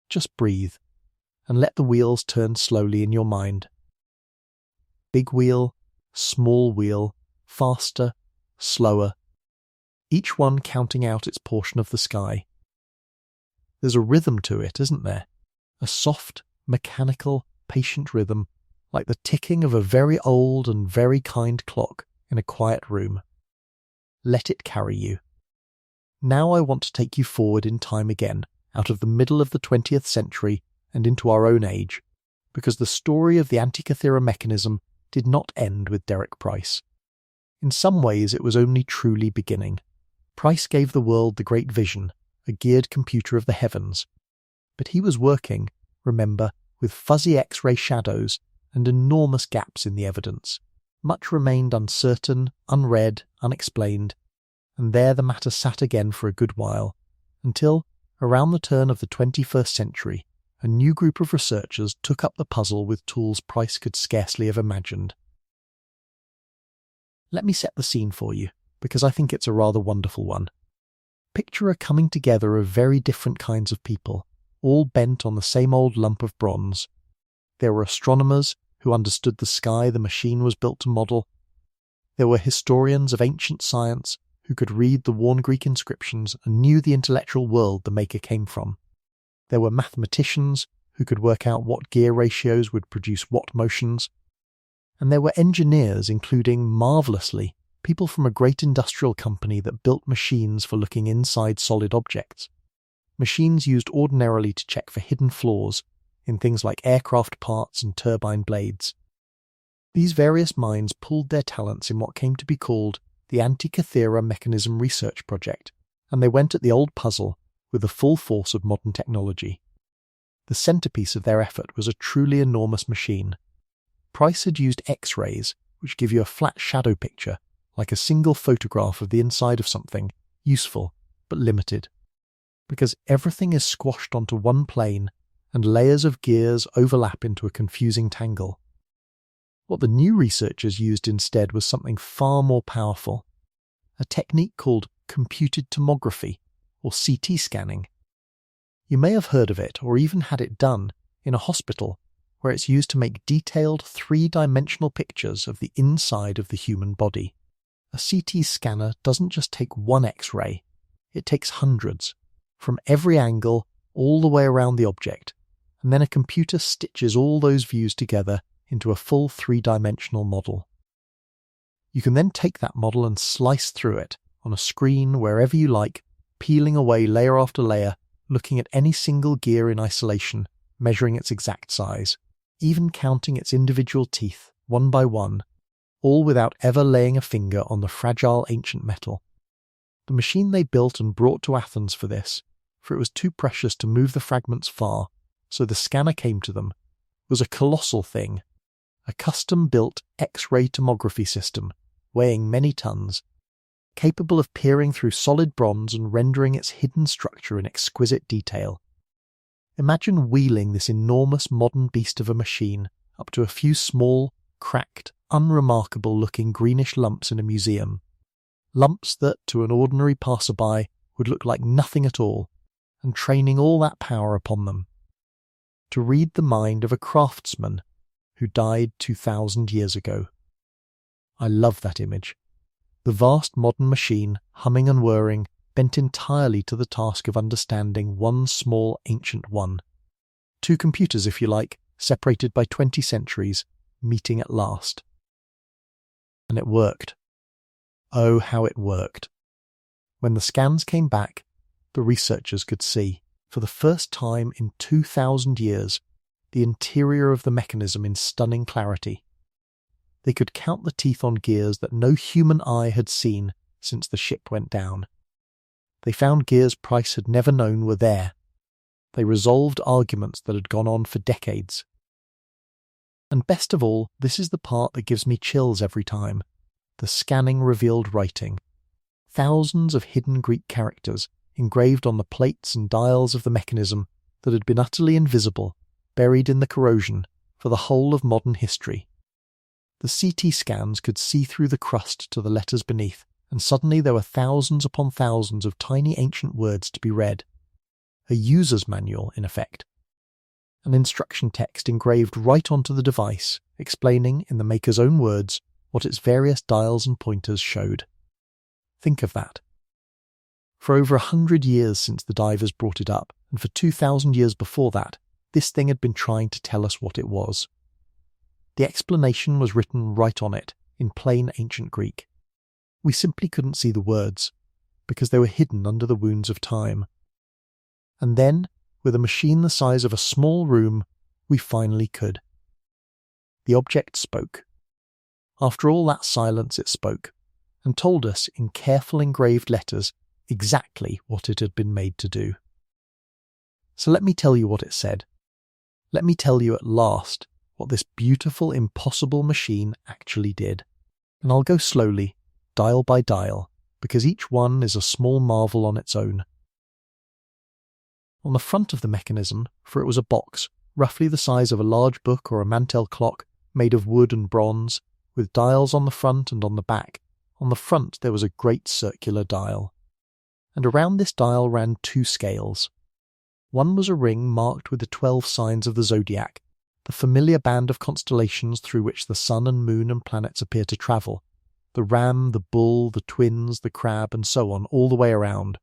just breathe and let the wheels turn slowly in your mind. Big wheel, small wheel, faster, slower, each one counting out its portion of the sky. There's a rhythm to it, isn't there? A soft, mechanical, patient rhythm, like the ticking of a very old and very kind clock in a quiet room. Let it carry you. Now I want to take you forward in time again, out of the middle of the 20th century and into our own age, because the story of the Antikythera mechanism did not end with Derek Price. In some ways it was only truly beginning. Price gave the world the great vision, a geared computer of the heavens. But he was working, remember, with fuzzy X-ray shadows and enormous gaps in the evidence. Much remained uncertain, unread, unexplained, and there the matter sat again for a good while, until, around the turn of the 21st century, a new group of researchers took up the puzzle with tools Price could scarcely have imagined. Let me set the scene for you, because I think it's a rather wonderful one. Picture a coming together of very different kinds of people, all bent on the same old lump of bronze. There were astronomers who understood the sky the machine was built to model. There were historians of ancient science who could read the worn Greek inscriptions and knew the intellectual world the maker came from. There were mathematicians who could work out what gear ratios would produce what motions. And there were engineers, including, marvellously, people from a great industrial company that built machines for looking inside solid objects. Machines used ordinarily to check for hidden flaws in things like aircraft parts and turbine blades. These various minds pooled their talents in what came to be called the Antikythera Mechanism Research Project, and they went at the old puzzle with the full force of modern technology. The centerpiece of their effort was a truly enormous machine. Price had used X-rays, which give you a flat shadow picture, like a single photograph of the inside of something, useful, but limited. Because everything is squashed onto one plane, and layers of gears overlap into a confusing tangle. What the new researchers used instead was something far more powerful, a technique called computed tomography, or CT scanning. You may have heard of it, or even had it done, in a hospital, where it's used to make detailed three-dimensional pictures of the inside of the human body. A CT scanner doesn't just take one X-ray, it takes hundreds, from every angle all the way around the object, and then a computer stitches all those views together into a full three-dimensional model. You can then take that model and slice through it, on a screen wherever you like, peeling away layer after layer, looking at any single gear in isolation, measuring its exact size, even counting its individual teeth, one by one, all without ever laying a finger on the fragile ancient metal. The machine they built and brought to Athens for this, for it was too precious to move the fragments far, so the scanner came to them, was a colossal thing, a custom-built X-ray tomography system, weighing many tons, capable of peering through solid bronze and rendering its hidden structure in exquisite detail. Imagine wheeling this enormous modern beast of a machine up to a few small, cracked, unremarkable-looking greenish lumps in a museum. Lumps that, to an ordinary passerby, would look like nothing at all, and training all that power upon them. To read the mind of a craftsman who died 2,000 years ago. I love that image. The vast modern machine, humming and whirring, bent entirely to the task of understanding one small ancient one. Two computers, if you like, separated by 20 centuries, meeting at last. And it worked. Oh, how it worked. When the scans came back, the researchers could see, for the first time in 2,000 years, the interior of the mechanism in stunning clarity. They could count the teeth on gears that no human eye had seen since the ship went down. They found gears Price had never known were there. They resolved arguments that had gone on for decades. And best of all, this is the part that gives me chills every time. The scanning revealed writing. Thousands of hidden Greek characters engraved on the plates and dials of the mechanism that had been utterly invisible, buried in the corrosion, for the whole of modern history. The CT scans could see through the crust to the letters beneath and suddenly there were thousands upon thousands of tiny ancient words to be read. A user's manual, in effect. An instruction text engraved right onto the device, explaining, in the maker's own words, what its various dials and pointers showed. Think of that. For over 100 years since the divers brought it up, and for 2,000 years before that, this thing had been trying to tell us what it was. The explanation was written right on it, in plain ancient Greek. We simply couldn't see the words, because they were hidden under the wounds of time. And then, with a machine the size of a small room, we finally could. The object spoke. After all that silence it spoke, and told us in careful engraved letters exactly what it had been made to do. So let me tell you what it said. Let me tell you at last what this beautiful, impossible machine actually did. And I'll go slowly, dial by dial, because each one is a small marvel on its own. On the front of the mechanism, for it was a box, roughly the size of a large book or a mantel clock, made of wood and bronze, with dials on the front and on the back. On the front there was a great circular dial. And around this dial ran 2 scales. One was a ring marked with the 12 signs of the zodiac, the familiar band of constellations through which the sun and moon and planets appear to travel, the ram, the bull, the twins, the crab, and so on, all the way around.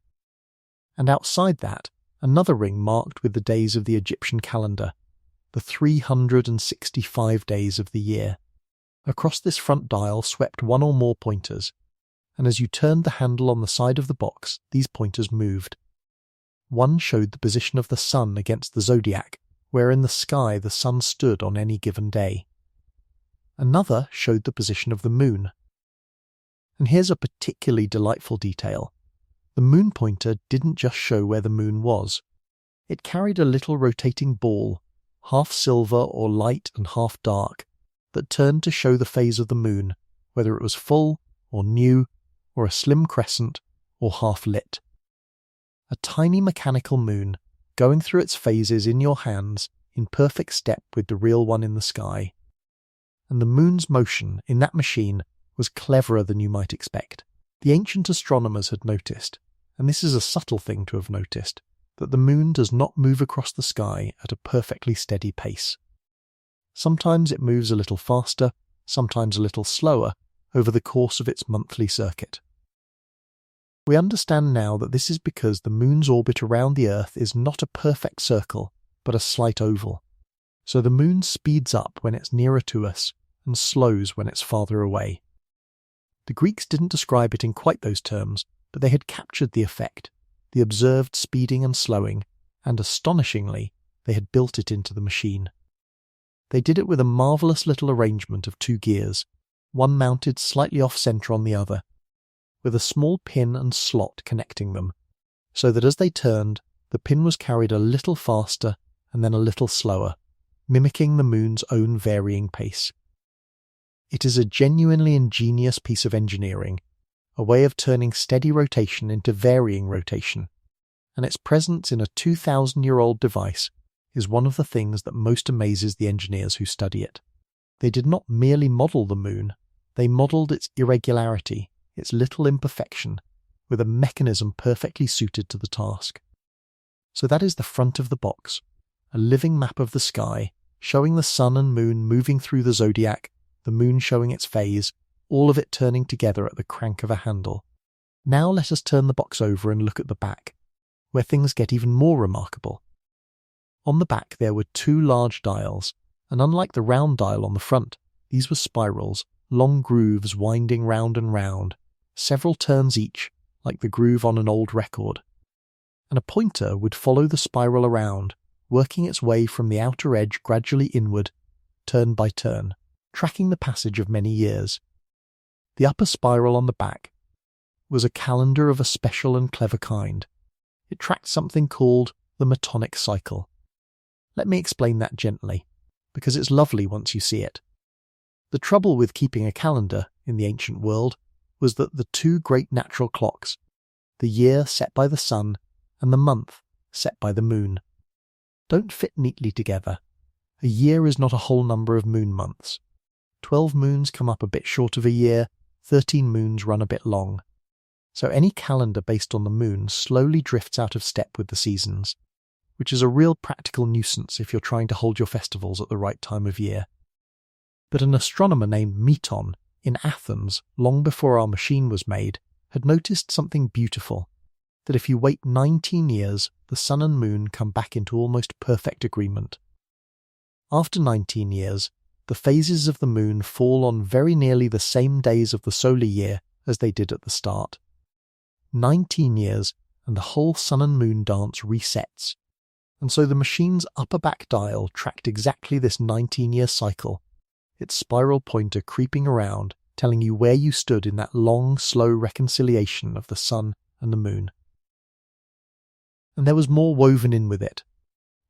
And outside that, another ring marked with the days of the Egyptian calendar, the 365 days of the year. Across this front dial swept one or more pointers, and as you turned the handle on the side of the box, these pointers moved. One showed the position of the sun against the zodiac, where in the sky the sun stood on any given day. Another showed the position of the moon. And here's a particularly delightful detail. The moon pointer didn't just show where the moon was. It carried a little rotating ball, half silver or light and half dark, that turned to show the phase of the moon, whether it was full or new, or a slim crescent, or half lit. A tiny mechanical moon, going through its phases in your hands, in perfect step with the real one in the sky. And the moon's motion, in that machine, was cleverer than you might expect. The ancient astronomers had noticed, and this is a subtle thing to have noticed, that the moon does not move across the sky at a perfectly steady pace. Sometimes it moves a little faster, sometimes a little slower, over the course of its monthly circuit. We understand now that this is because the moon's orbit around the Earth is not a perfect circle, but a slight oval. So the moon speeds up when it's nearer to us and slows when it's farther away. The Greeks didn't describe it in quite those terms, but they had captured the effect, the observed speeding and slowing, and astonishingly, they had built it into the machine. They did it with a marvellous little arrangement of 2 gears, one mounted slightly off-centre on the other, with a small pin and slot connecting them, so that as they turned, the pin was carried a little faster and then a little slower, mimicking the moon's own varying pace. It is a genuinely ingenious piece of engineering, a way of turning steady rotation into varying rotation, and its presence in a 2,000-year-old device is one of the things that most amazes the engineers who study it. They did not merely model the moon, they modelled its irregularity, its little imperfection, with a mechanism perfectly suited to the task. So that is the front of the box, a living map of the sky, showing the sun and moon moving through the zodiac, the moon showing its phase, all of it turning together at the crank of a handle. Now let us turn the box over and look at the back, where things get even more remarkable. On the back there were 2 large dials, and unlike the round dial on the front, these were spirals, long grooves winding round and round, several turns each, like the groove on an old record. And a pointer would follow the spiral around, working its way from the outer edge gradually inward, turn by turn, tracking the passage of many years. The upper spiral on the back was a calendar of a special and clever kind. It tracked something called the Metonic cycle. Let me explain that gently, because it's lovely once you see it. The trouble with keeping a calendar in the ancient world was that the 2 great natural clocks, the year set by the sun and the month set by the moon, don't fit neatly together. A year is not a whole number of moon months. 12 moons come up a bit short of a year, 13 moons run a bit long. so any calendar based on the moon slowly drifts out of step with the seasons, which is a real practical nuisance if you're trying to hold your festivals at the right time of year. But an astronomer named Meton in Athens, long before our machine was made, had noticed something beautiful, that if you wait 19 years, the sun and moon come back into almost perfect agreement. After 19 years, the phases of the moon fall on very nearly the same days of the solar year as they did at the start. 19 years, and the whole sun and moon dance resets. And so the machine's upper back dial tracked exactly this 19-year cycle, its spiral pointer creeping around, telling you where you stood in that long, slow reconciliation of the sun and the moon. And there was more woven in with it.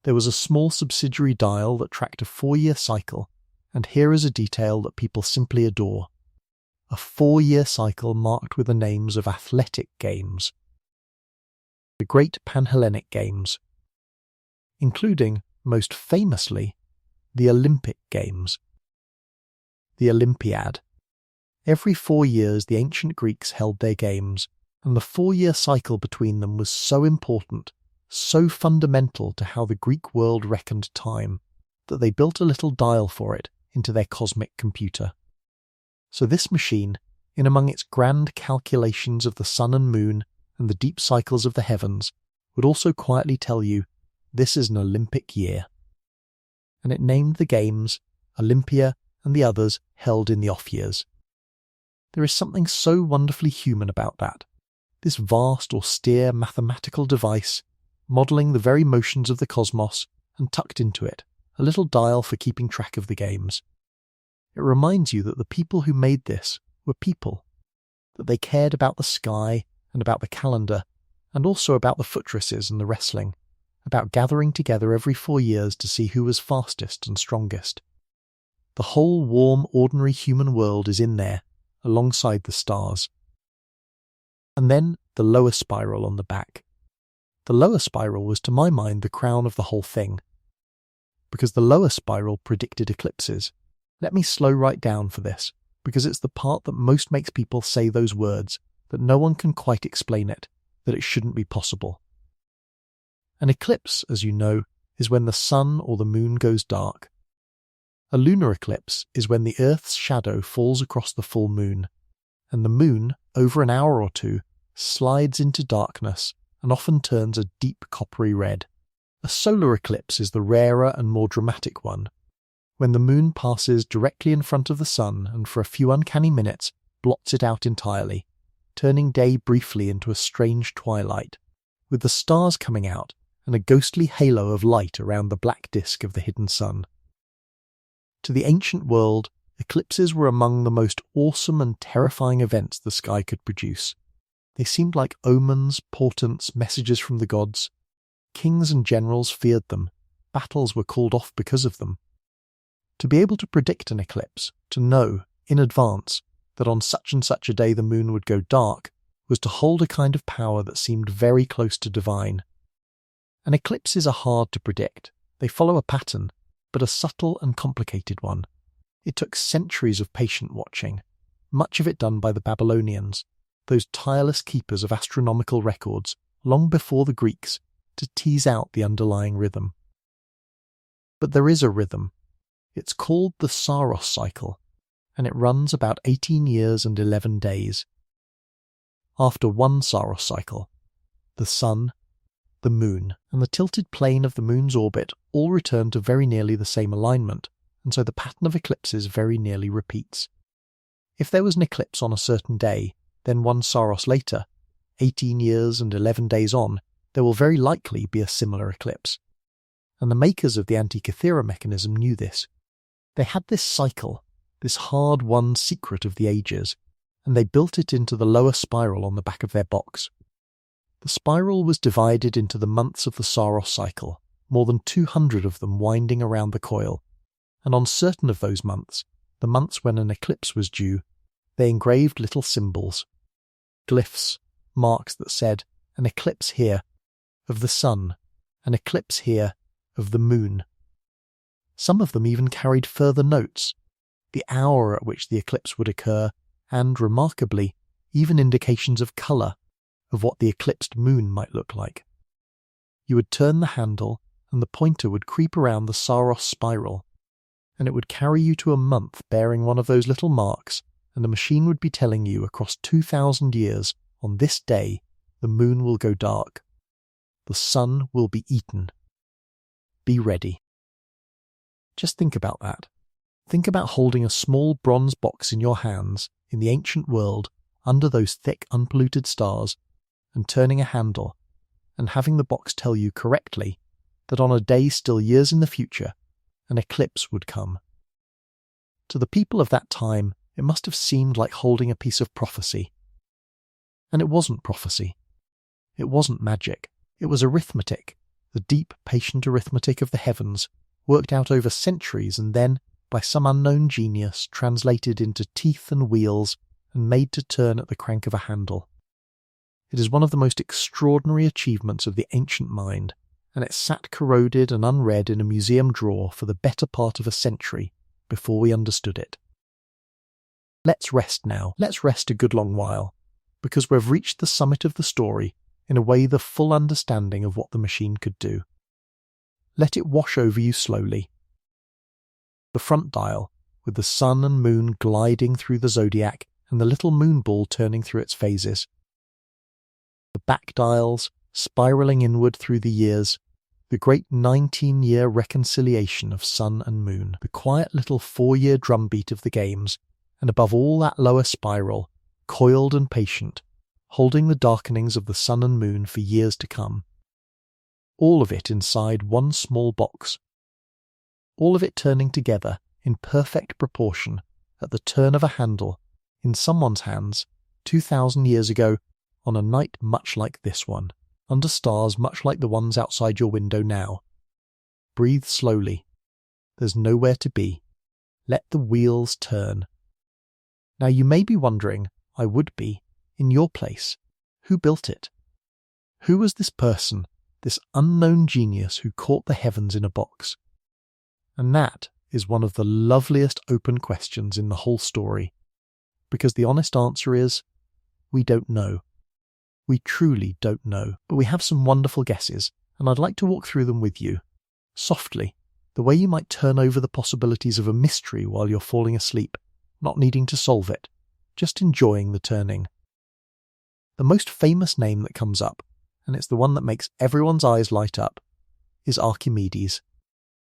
There was a small subsidiary dial that tracked a 4-year cycle, and here is a detail that people simply adore. A 4-year cycle marked with the names of athletic games. The Great Panhellenic Games, including, most famously, the Olympic Games. The Olympiad. Every 4 years the ancient Greeks held their games, and the 4-year cycle between them was so important, so fundamental to how the Greek world reckoned time, that they built a little dial for it into their cosmic computer. So this machine, in among its grand calculations of the sun and moon and the deep cycles of the heavens, would also quietly tell you, this is an Olympic year. And it named the games, Olympia and the others held in the off years. There is something so wonderfully human about that. This vast, austere mathematical device, modelling the very motions of the cosmos, and tucked into it, a little dial for keeping track of the games. It reminds you that the people who made this were people, that they cared about the sky and about the calendar, and also about the foot races and the wrestling, about gathering together every 4 years to see who was fastest and strongest. The whole warm, ordinary human world is in there, alongside the stars. And then the lower spiral on the back. The lower spiral was to my mind the crown of the whole thing, because the lower spiral predicted eclipses. Let me slow right down for this, because it's the part that most makes people say those words, that no one can quite explain it, that it shouldn't be possible. An eclipse, as you know, is when the sun or the moon goes dark. A lunar eclipse is when the Earth's shadow falls across the full moon, and the moon, over an hour or two, slides into darkness and often turns a deep coppery red. A solar eclipse is the rarer and more dramatic one, when the moon passes directly in front of the sun and for a few uncanny minutes blots it out entirely, turning day briefly into a strange twilight, with the stars coming out and a ghostly halo of light around the black disk of the hidden sun. To the ancient world, eclipses were among the most awesome and terrifying events the sky could produce. They seemed like omens, portents, messages from the gods. Kings and generals feared them. Battles were called off because of them. To be able to predict an eclipse, to know, in advance, that on such and such a day the moon would go dark, was to hold a kind of power that seemed very close to divine. And eclipses are hard to predict. They follow a pattern, but a subtle and complicated one. It took centuries of patient watching, much of it done by the Babylonians, those tireless keepers of astronomical records, long before the Greeks, to tease out the underlying rhythm. But there is a rhythm. It's called the Saros cycle, and it runs about 18 years and 11 days. After one Saros cycle, the sun, the moon, and the tilted plane of the moon's orbit all return to very nearly the same alignment, and so the pattern of eclipses very nearly repeats. If there was an eclipse on a certain day, then one Saros later, 18 years and 11 days on, there will very likely be a similar eclipse. And the makers of the Antikythera mechanism knew this. They had this cycle, this hard-won secret of the ages, and they built it into the lower spiral on the back of their box. The spiral was divided into the months of the Saros cycle, more than 200 of them winding around the coil, and on certain of those months, the months when an eclipse was due, they engraved little symbols, glyphs, marks that said, an eclipse here, of the sun, an eclipse here, of the moon. Some of them even carried further notes, the hour at which the eclipse would occur, and, remarkably, even indications of colour, of what the eclipsed moon might look like. You would turn the handle and the pointer would creep around the Saros spiral, and it would carry you to a month bearing one of those little marks, and the machine would be telling you across 2,000 years, on this day, the moon will go dark. The sun will be eaten. Be ready. Just think about that. Think about holding a small bronze box in your hands in the ancient world under those thick, unpolluted stars, and turning a handle, and having the box tell you correctly that on a day still years in the future, an eclipse would come. To the people of that time, it must have seemed like holding a piece of prophecy. And it wasn't prophecy. It wasn't magic. It was arithmetic, the deep, patient arithmetic of the heavens, worked out over centuries and then, by some unknown genius, translated into teeth and wheels and made to turn at the crank of a handle. It is one of the most extraordinary achievements of the ancient mind, and it sat corroded and unread in a museum drawer for the better part of a century before we understood it. Let's rest now. Let's rest a good long while, because we've reached the summit of the story, in a way the full understanding of what the machine could do. Let it wash over you slowly. The front dial, with the sun and moon gliding through the zodiac and the little moon ball turning through its phases. The back dials, spiralling inward through the years, the great 19-year reconciliation of sun and moon, the quiet little 4-year drumbeat of the games, and above all that lower spiral, coiled and patient, holding the darkenings of the sun and moon for years to come. All of it inside one small box. All of it turning together in perfect proportion at the turn of a handle in someone's hands 2,000 years ago on a night much like this one, under stars much like the ones outside your window now. Breathe slowly. There's nowhere to be. Let the wheels turn. Now you may be wondering, I would be, in your place, who built it? Who was this person, this unknown genius who caught the heavens in a box? And that is one of the loveliest open questions in the whole story, because the honest answer is, we don't know. We truly don't know, but we have some wonderful guesses, and I'd like to walk through them with you, softly, the way you might turn over the possibilities of a mystery while you're falling asleep, not needing to solve it, just enjoying the turning. The most famous name that comes up, and it's the one that makes everyone's eyes light up, is Archimedes.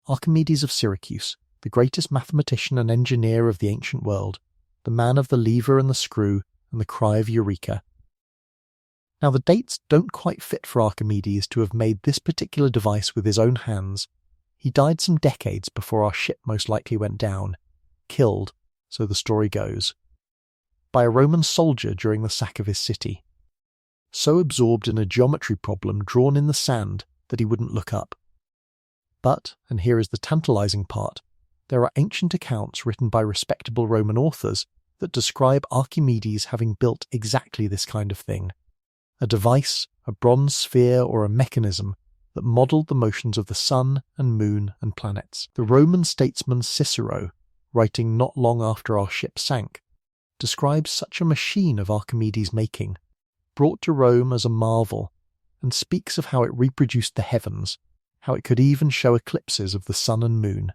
Archimedes of Syracuse, the greatest mathematician and engineer of the ancient world, the man of the lever and the screw and the cry of Eureka. Now the dates don't quite fit for Archimedes to have made this particular device with his own hands. He died some decades before our ship most likely went down, killed, so the story goes, by a Roman soldier during the sack of his city, so absorbed in a geometry problem drawn in the sand that he wouldn't look up. But, and here is the tantalizing part, there are ancient accounts written by respectable Roman authors that describe Archimedes having built exactly this kind of thing, a device, a bronze sphere or a mechanism that modelled the motions of the sun and moon and planets. The Roman statesman Cicero, writing not long after our ship sank, describes such a machine of Archimedes' making, brought to Rome as a marvel, and speaks of how it reproduced the heavens, how it could even show eclipses of the sun and moon.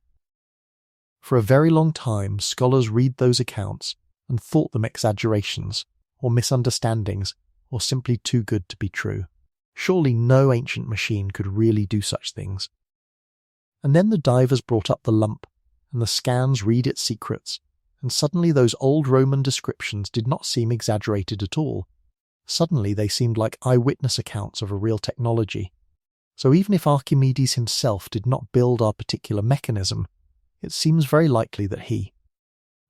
For a very long time, scholars read those accounts and thought them exaggerations, or misunderstandings, or simply too good to be true. Surely no ancient machine could really do such things. And then the divers brought up the lump, and the scans read its secrets, and suddenly those old Roman descriptions did not seem exaggerated at all. Suddenly they seemed like eyewitness accounts of a real technology. So even if Archimedes himself did not build our particular mechanism, it seems very likely that he,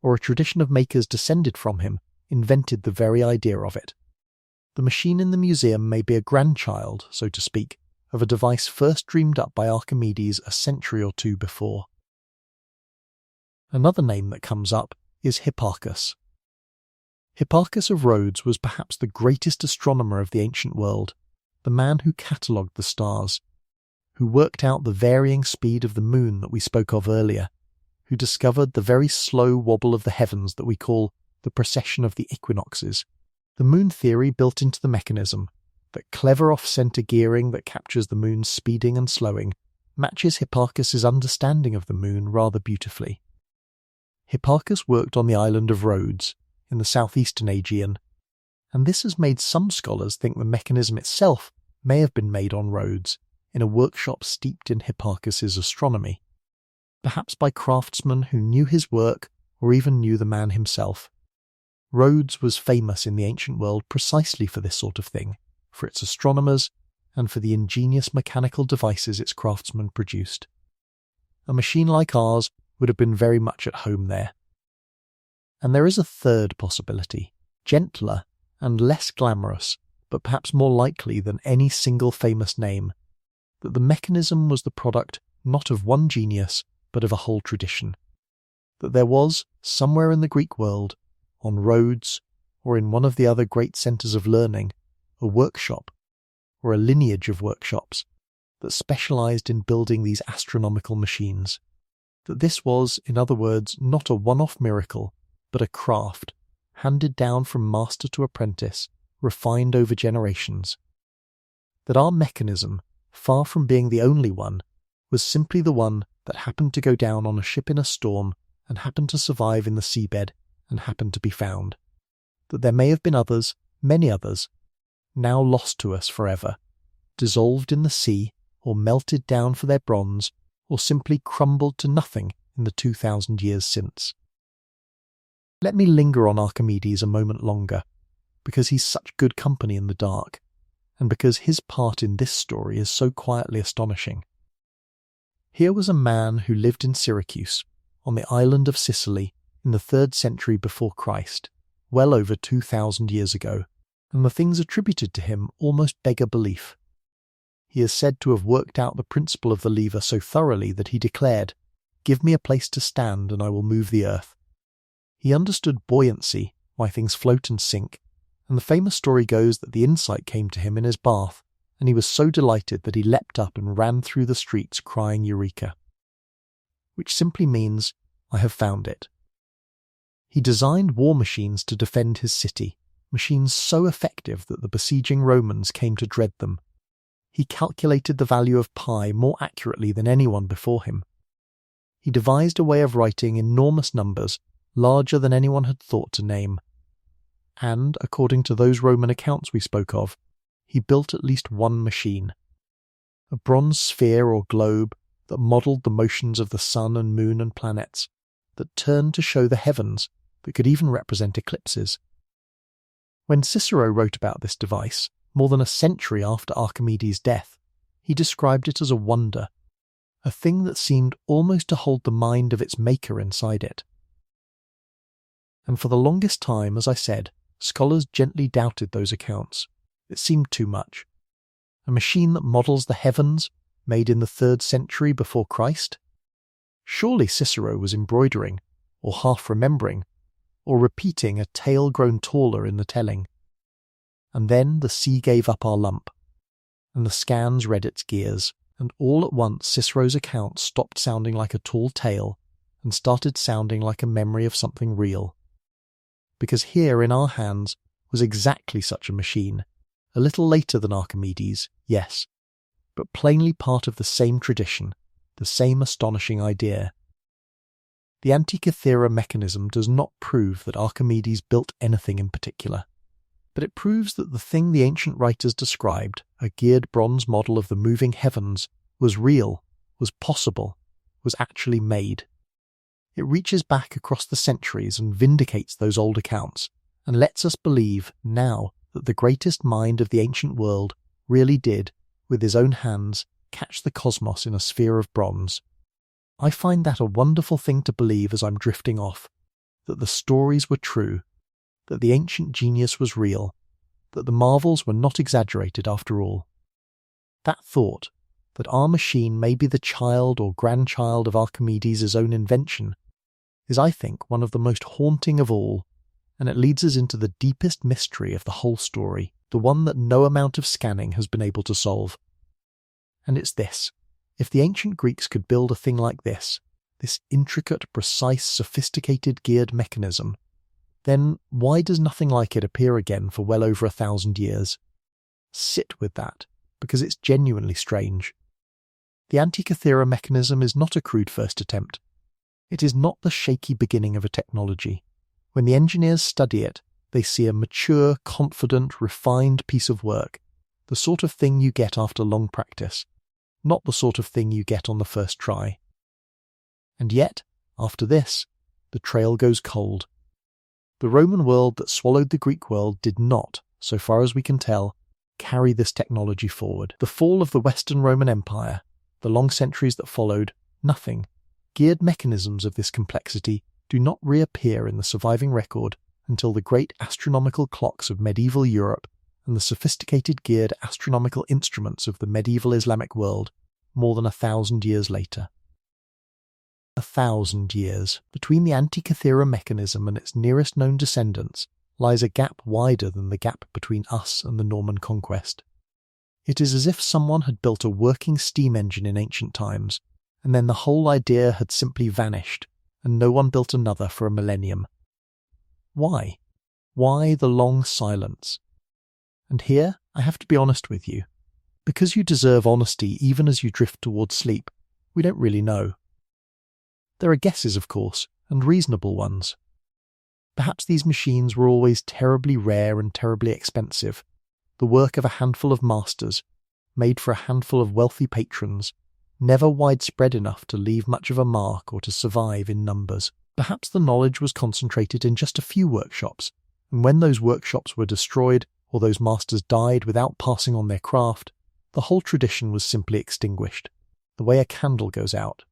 or a tradition of makers descended from him, invented the very idea of it. The machine in the museum may be a grandchild, so to speak, of a device first dreamed up by Archimedes a century or two before. Another name that comes up is Hipparchus. Hipparchus of Rhodes was perhaps the greatest astronomer of the ancient world, the man who catalogued the stars, who worked out the varying speed of the moon that we spoke of earlier, who discovered the very slow wobble of the heavens that we call the precession of the equinoxes, The moon theory built into the mechanism, that clever off-center gearing that captures the moon's speeding and slowing, matches Hipparchus's understanding of the moon rather beautifully. Hipparchus worked on the island of Rhodes, in the southeastern Aegean, and this has made some scholars think the mechanism itself may have been made on Rhodes, in a workshop steeped in Hipparchus's astronomy, perhaps by craftsmen who knew his work or even knew the man himself. Rhodes was famous in the ancient world precisely for this sort of thing, for its astronomers, and for the ingenious mechanical devices its craftsmen produced. A machine like ours would have been very much at home there. And there is a third possibility, gentler and less glamorous, but perhaps more likely than any single famous name, that the mechanism was the product not of one genius, but of a whole tradition. That there was, somewhere in the Greek world, on Rhodes, or in one of the other great centres of learning, a workshop, or a lineage of workshops, that specialised in building these astronomical machines. That this was, in other words, not a one-off miracle, but a craft, handed down from master to apprentice, refined over generations. That our mechanism, far from being the only one, was simply the one that happened to go down on a ship in a storm and happened to survive in the seabed and happened to be found. That there may have been others, many others, now lost to us forever, dissolved in the sea or melted down for their bronze or simply crumbled to nothing in the 2,000 years since. Let me linger on Archimedes a moment longer, because he's such good company in the dark, and because his part in this story is so quietly astonishing. Here was a man who lived in Syracuse, on the island of Sicily, in the 3rd century before Christ, well over 2,000 years ago, and the things attributed to him almost beggar belief. He is said to have worked out the principle of the lever so thoroughly that he declared, "Give me a place to stand and I will move the earth." He understood buoyancy, why things float and sink, and the famous story goes that the insight came to him in his bath, and he was so delighted that he leapt up and ran through the streets crying Eureka, which simply means, "I have found it." He designed war machines to defend his city, machines so effective that the besieging Romans came to dread them. He calculated the value of pi more accurately than anyone before him. He devised a way of writing enormous numbers, larger than anyone had thought to name. And, according to those Roman accounts we spoke of, he built at least one machine. A bronze sphere or globe that modelled the motions of the sun and moon and planets, that turned to show the heavens, that could even represent eclipses. When Cicero wrote about this device, more than a century after Archimedes' death, he described it as a wonder, a thing that seemed almost to hold the mind of its maker inside it. And for the longest time, as I said, scholars gently doubted those accounts. It seemed too much. A machine that models the heavens, made in the 3rd century before Christ? Surely Cicero was embroidering, or half-remembering, or repeating a tale grown taller in the telling. And then the sea gave up our lump, and the scans read its gears, and all at once Cicero's account stopped sounding like a tall tale and started sounding like a memory of something real. Because here in our hands was exactly such a machine, a little later than Archimedes, yes, but plainly part of the same tradition, the same astonishing idea. The Antikythera mechanism does not prove that Archimedes built anything in particular, but it proves that the thing the ancient writers described, a geared bronze model of the moving heavens, was real, was possible, was actually made. It reaches back across the centuries and vindicates those old accounts, and lets us believe now that the greatest mind of the ancient world really did, with his own hands, catch the cosmos in a sphere of bronze. I find that a wonderful thing to believe as I'm drifting off, that the stories were true, that the ancient genius was real, that the marvels were not exaggerated after all. That thought, that our machine may be the child or grandchild of Archimedes' own invention, is, I think, one of the most haunting of all, and it leads us into the deepest mystery of the whole story, the one that no amount of scanning has been able to solve. And it's this: if the ancient Greeks could build a thing like this intricate, precise, sophisticated geared mechanism, then why does nothing like it appear again for well over 1,000 years? Sit with that, because it's genuinely strange. The Antikythera mechanism is not a crude first attempt. It is not the shaky beginning of a technology. When the engineers study it, they see a mature, confident, refined piece of work, the sort of thing you get after long practice, not the sort of thing you get on the first try. And yet, after this, the trail goes cold. The Roman world that swallowed the Greek world did not, so far as we can tell, carry this technology forward. The fall of the Western Roman Empire, the long centuries that followed, nothing. Geared mechanisms of this complexity do not reappear in the surviving record until the great astronomical clocks of medieval Europe and the sophisticated geared astronomical instruments of the medieval Islamic world more than 1,000 years later. 1,000 years. Between the Antikythera mechanism and its nearest known descendants lies a gap wider than the gap between us and the Norman conquest. It is as if someone had built a working steam engine in ancient times, and then the whole idea had simply vanished, and no one built another for a millennium. Why? Why the long silence? And here, I have to be honest with you. Because you deserve honesty even as you drift towards sleep, we don't really know. There are guesses, of course, and reasonable ones. Perhaps these machines were always terribly rare and terribly expensive, the work of a handful of masters, made for a handful of wealthy patrons, never widespread enough to leave much of a mark or to survive in numbers. Perhaps the knowledge was concentrated in just a few workshops, and when those workshops were destroyed or those masters died without passing on their craft, the whole tradition was simply extinguished, the way a candle goes out.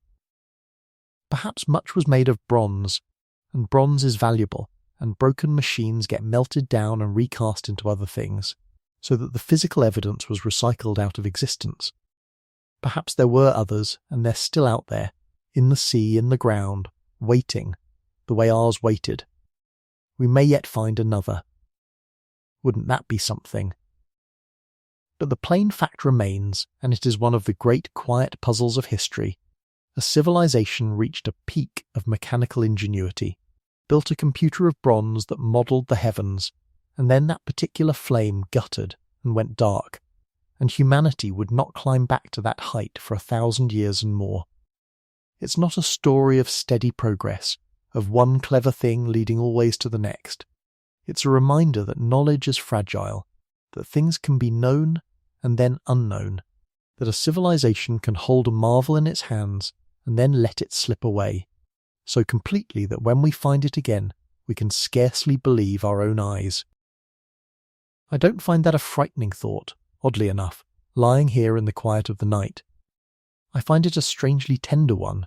Perhaps much was made of bronze, and bronze is valuable, and broken machines get melted down and recast into other things, so that the physical evidence was recycled out of existence. Perhaps there were others, and they're still out there, in the sea, in the ground, waiting, the way ours waited. We may yet find another. Wouldn't that be something? But the plain fact remains, and it is one of the great quiet puzzles of history. A civilization reached a peak of mechanical ingenuity, built a computer of bronze that modelled the heavens, and then that particular flame guttered and went dark, and humanity would not climb back to that height for 1,000 years and more. It's not a story of steady progress, of one clever thing leading always to the next. It's a reminder that knowledge is fragile, that things can be known and then unknown, that a civilization can hold a marvel in its hands and then let it slip away, so completely that when we find it again, we can scarcely believe our own eyes. I don't find that a frightening thought, oddly enough, lying here in the quiet of the night. I find it a strangely tender one.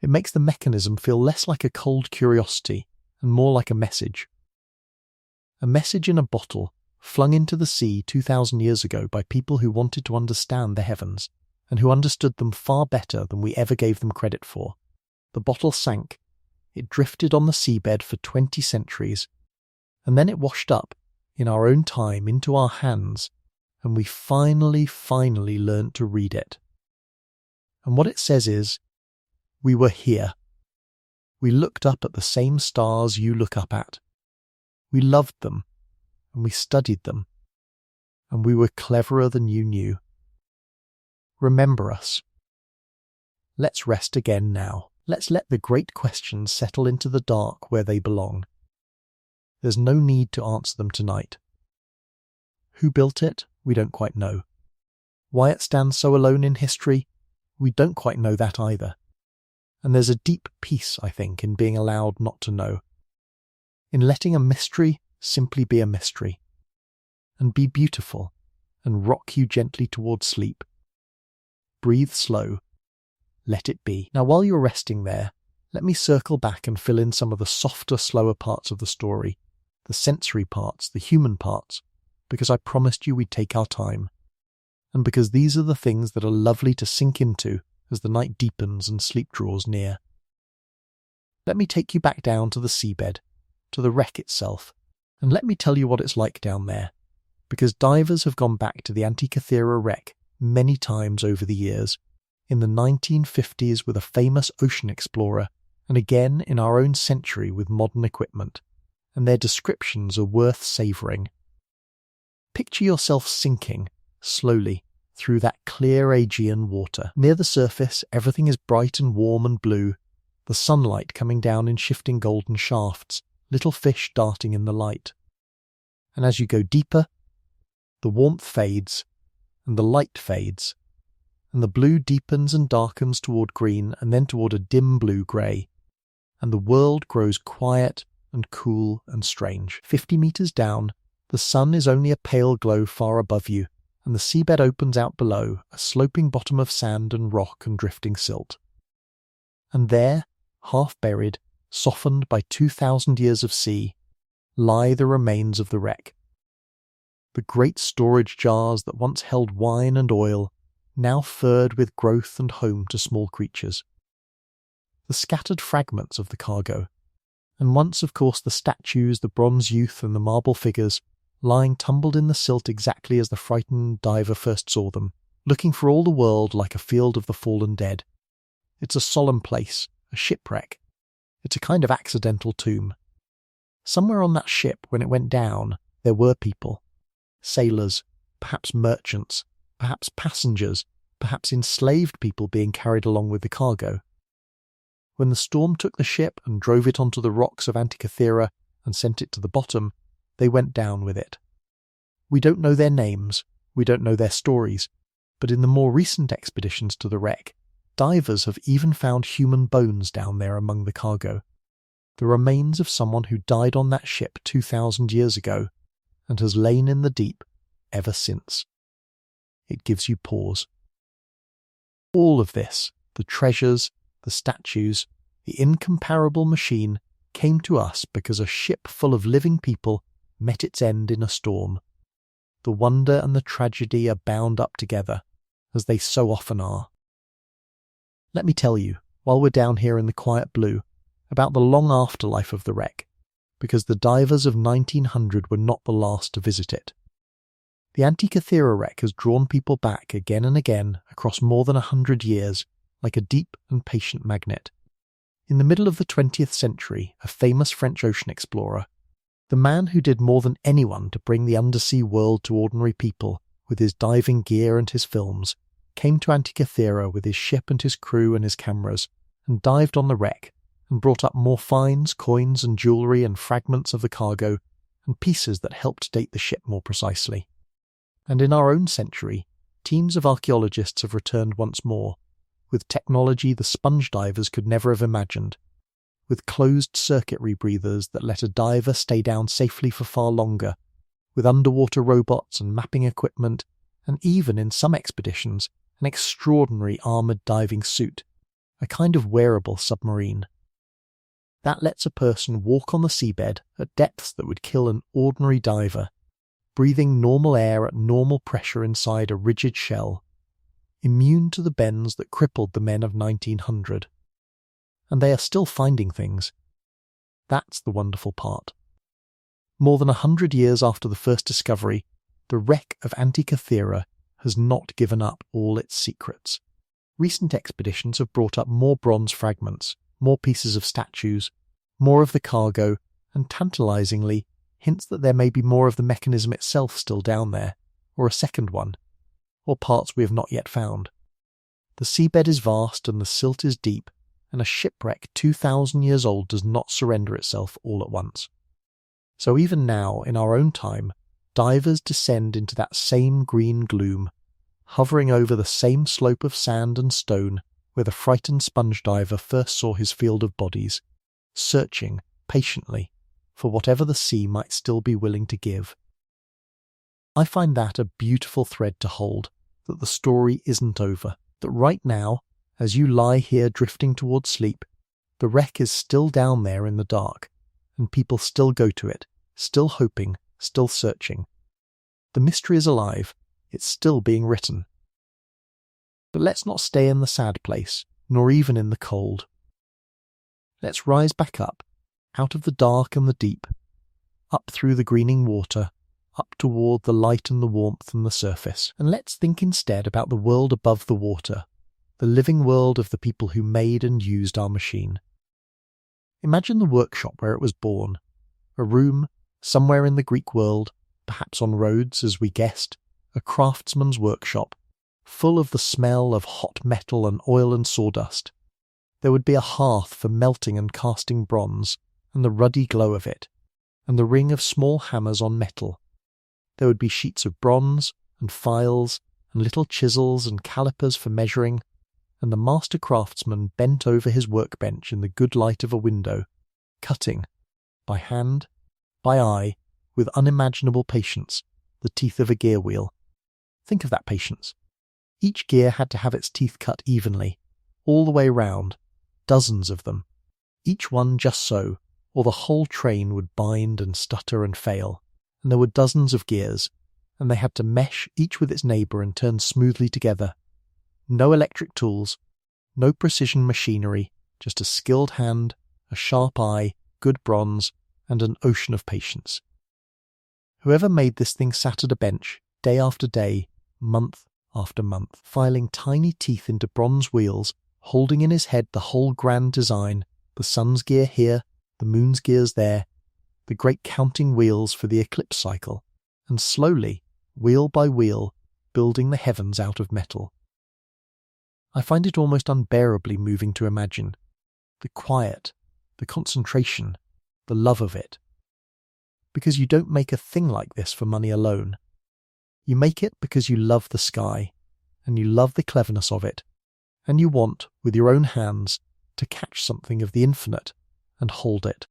It makes the mechanism feel less like a cold curiosity and more like a message. A message in a bottle, flung into the sea 2,000 years ago by people who wanted to understand the heavens, and who understood them far better than we ever gave them credit for. The bottle sank. It drifted on the seabed for 20 centuries, and then it washed up, in our own time, into our hands, and we finally learnt to read it. And what it says is, we were here. We looked up at the same stars you look up at. We loved them, and we studied them, and we were cleverer than you knew. Remember us. Let's rest again now. Let's let the great questions settle into the dark where they belong. There's no need to answer them tonight. Who built it? We don't quite know. Why it stands so alone in history? We don't quite know that either. And there's a deep peace, I think, in being allowed not to know. In letting a mystery simply be a mystery, and be beautiful, and rock you gently towards sleep. Breathe slow. Let it be. Now, while you're resting there, let me circle back and fill in some of the softer, slower parts of the story, the sensory parts, the human parts, because I promised you we'd take our time, and because these are the things that are lovely to sink into as the night deepens and sleep draws near. Let me take you back down to the seabed, to the wreck itself, and let me tell you what it's like down there, because divers have gone back to the Antikythera wreck many times over the years, in the 1950s with a famous ocean explorer, and again in our own century with modern equipment, and their descriptions are worth savouring. Picture yourself sinking, slowly, through that clear Aegean water. Near the surface, everything is bright and warm and blue, the sunlight coming down in shifting golden shafts, little fish darting in the light. And as you go deeper, the warmth fades, and the light fades, and the blue deepens and darkens toward green and then toward a dim blue-grey, and the world grows quiet and cool and strange. 50 meters down, the sun is only a pale glow far above you, and the seabed opens out below, a sloping bottom of sand and rock and drifting silt. And there, half buried, softened by 2,000 years of sea, lie the remains of the wreck. The great storage jars that once held wine and oil, now furred with growth and home to small creatures. The scattered fragments of the cargo, and once, of course, the statues, the bronze youth and the marble figures, lying tumbled in the silt exactly as the frightened diver first saw them, looking for all the world like a field of the fallen dead. It's a solemn place, a shipwreck. It's a kind of accidental tomb. Somewhere on that ship, when it went down, there were people. Sailors, perhaps merchants, perhaps passengers, perhaps enslaved people being carried along with the cargo. When the storm took the ship and drove it onto the rocks of Antikythera and sent it to the bottom, they went down with it. We don't know their names, we don't know their stories, but in the more recent expeditions to the wreck, divers have even found human bones down there among the cargo. The remains of someone who died on that ship 2,000 years ago and has lain in the deep ever since. It gives you pause. All of this, the treasures, the statues, the incomparable machine, came to us because a ship full of living people met its end in a storm. The wonder and the tragedy are bound up together, as they so often are. Let me tell you, while we're down here in the quiet blue, about the long afterlife of the wreck, because the divers of 1900 were not the last to visit it. The Antikythera wreck has drawn people back again and again across more than 100 years, like a deep and patient magnet. In the middle of the 20th century, a famous French ocean explorer, the man who did more than anyone to bring the undersea world to ordinary people with his diving gear and his films, came to Antikythera with his ship and his crew and his cameras, and dived on the wreck, and brought up more finds, coins and jewellery and fragments of the cargo, and pieces that helped date the ship more precisely. And in our own century, teams of archaeologists have returned once more, with technology the sponge divers could never have imagined, with closed-circuit rebreathers that let a diver stay down safely for far longer, with underwater robots and mapping equipment, and even, in some expeditions, an extraordinary armoured diving suit, a kind of wearable submarine. That lets a person walk on the seabed at depths that would kill an ordinary diver, breathing normal air at normal pressure inside a rigid shell, immune to the bends that crippled the men of 1900. And they are still finding things. That's the wonderful part. More than 100 years after the first discovery, the wreck of Antikythera has not given up all its secrets. Recent expeditions have brought up more bronze fragments, more pieces of statues, more of the cargo, and tantalizingly, hints that there may be more of the mechanism itself still down there, or a second one, or parts we have not yet found. The seabed is vast and the silt is deep, and a shipwreck 2,000 years old does not surrender itself all at once. So even now, in our own time, divers descend into that same green gloom, hovering over the same slope of sand and stone where the frightened sponge diver first saw his field of bodies, searching, patiently, for whatever the sea might still be willing to give. I find that a beautiful thread to hold, that the story isn't over, that right now, as you lie here drifting towards sleep, the wreck is still down there in the dark, and people still go to it, still hoping, still searching. The mystery is alive, it's still being written. But let's not stay in the sad place, nor even in the cold. Let's rise back up, out of the dark and the deep, up through the greening water, up toward the light and the warmth and the surface, and let's think instead about the world above the water, the living world of the people who made and used our machine. Imagine the workshop where it was born, A room, somewhere in the Greek world, perhaps on Rhodes as we guessed, a craftsman's workshop, full of the smell of hot metal and oil and sawdust. There would be a hearth for melting and casting bronze, and the ruddy glow of it, and the ring of small hammers on metal. There would be sheets of bronze, and files, and little chisels and calipers for measuring, and the master craftsman bent over his workbench in the good light of a window, cutting, by hand, by eye, with unimaginable patience, the teeth of a gear wheel. Think of that patience. Each gear had to have its teeth cut evenly, all the way round, dozens of them, each one just so, or the whole train would bind and stutter and fail, and there were dozens of gears, and they had to mesh each with its neighbour and turn smoothly together. No electric tools, no precision machinery, just a skilled hand, a sharp eye, good bronze, and an ocean of patience. Whoever made this thing sat at a bench, day after day, month after month, filing tiny teeth into bronze wheels, holding in his head the whole grand design, the sun's gear here, the moon's gears there, the great counting wheels for the eclipse cycle, and slowly, wheel by wheel, building the heavens out of metal. I find it almost unbearably moving to imagine. The quiet, the concentration, the love of it. Because you don't make a thing like this for money alone. You make it because you love the sky, and you love the cleverness of it, and you want, with your own hands, to catch something of the infinite and hold it.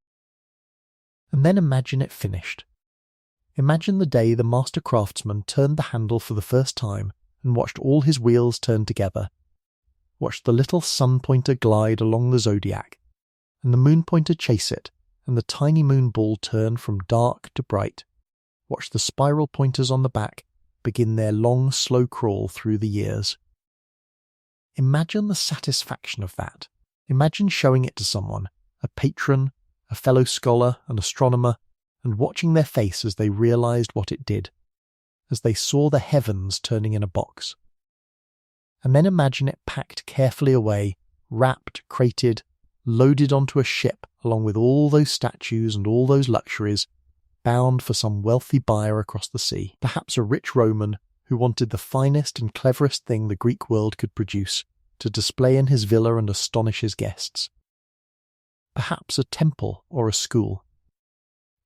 And then imagine it finished. Imagine the day the master craftsman turned the handle for the first time and watched all his wheels turn together, watched the little sun pointer glide along the zodiac, and the moon pointer chase it, and the tiny moon ball turn from dark to bright, watched the spiral pointers on the back begin their long, slow crawl through the years. Imagine the satisfaction of that. Imagine showing it to someone, a patron, a fellow scholar, an astronomer, and watching their face as they realized what it did, as they saw the heavens turning in a box. And then imagine it packed carefully away, wrapped, crated, loaded onto a ship along with all those statues and all those luxuries, bound for some wealthy buyer across the sea, perhaps a rich Roman who wanted the finest and cleverest thing the Greek world could produce to display in his villa and astonish his guests. Perhaps a temple or a school.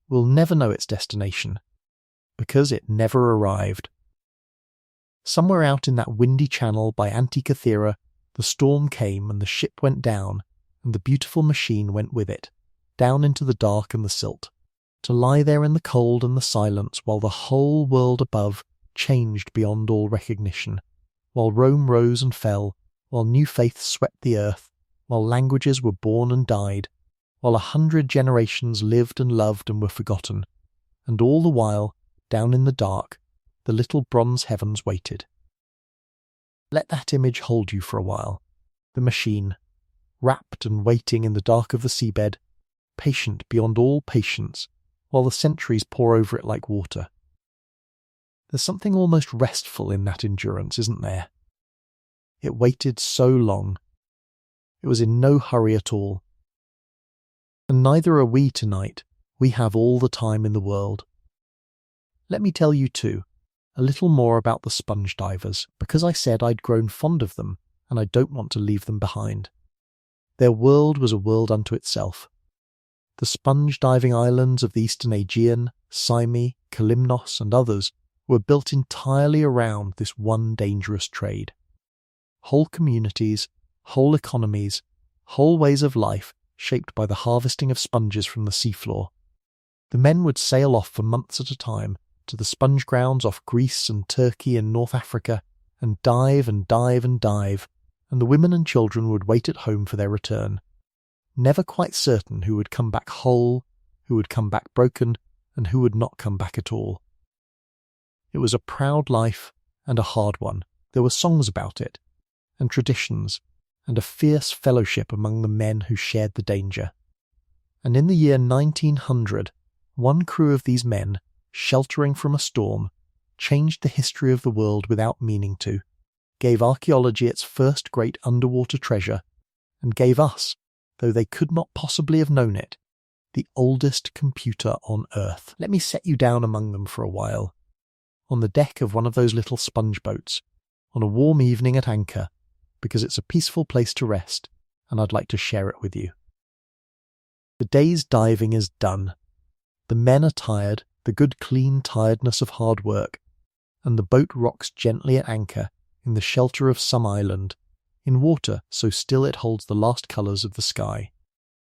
We'll never know its destination, because it never arrived. Somewhere out in that windy channel by Antikythera, the storm came and the ship went down, and the beautiful machine went with it, down into the dark and the silt, to lie there in the cold and the silence while the whole world above changed beyond all recognition, while Rome rose and fell, while new faiths swept the earth, while languages were born and died, while 100 generations lived and loved and were forgotten, and all the while, down in the dark, the little bronze heavens waited. Let that image hold you for a while. The machine, wrapped and waiting in the dark of the seabed, patient beyond all patience, while the centuries pour over it like water. There's something almost restful in that endurance, isn't there? It waited so long. It was in no hurry at all. And neither are we tonight. We have all the time in the world. Let me tell you too, a little more about the sponge divers, because I said I'd grown fond of them, and I don't want to leave them behind. Their world was a world unto itself. The sponge diving islands of the Eastern Aegean, Symi, Kalymnos, and others were built entirely around this one dangerous trade. Whole communities, whole economies, whole ways of life shaped by the harvesting of sponges from the seafloor. The men would sail off for months at a time to the sponge grounds off Greece and Turkey and North Africa, and dive and dive and dive, and the women and children would wait at home for their return, never quite certain who would come back whole, who would come back broken, and who would not come back at all. It was a proud life and a hard one. There were songs about it, and traditions, and a fierce fellowship among the men who shared the danger. And in the year 1900, one crew of these men, sheltering from a storm, changed the history of the world without meaning to, gave archaeology its first great underwater treasure, and gave us, though they could not possibly have known it, the oldest computer on Earth. Let me set you down among them for a while. On the deck of one of those little sponge boats, on a warm evening at anchor, because it's a peaceful place to rest, and I'd like to share it with you. The day's diving is done. The men are tired, the good clean tiredness of hard work, and the boat rocks gently at anchor in the shelter of some island, in water so still it holds the last colours of the sky.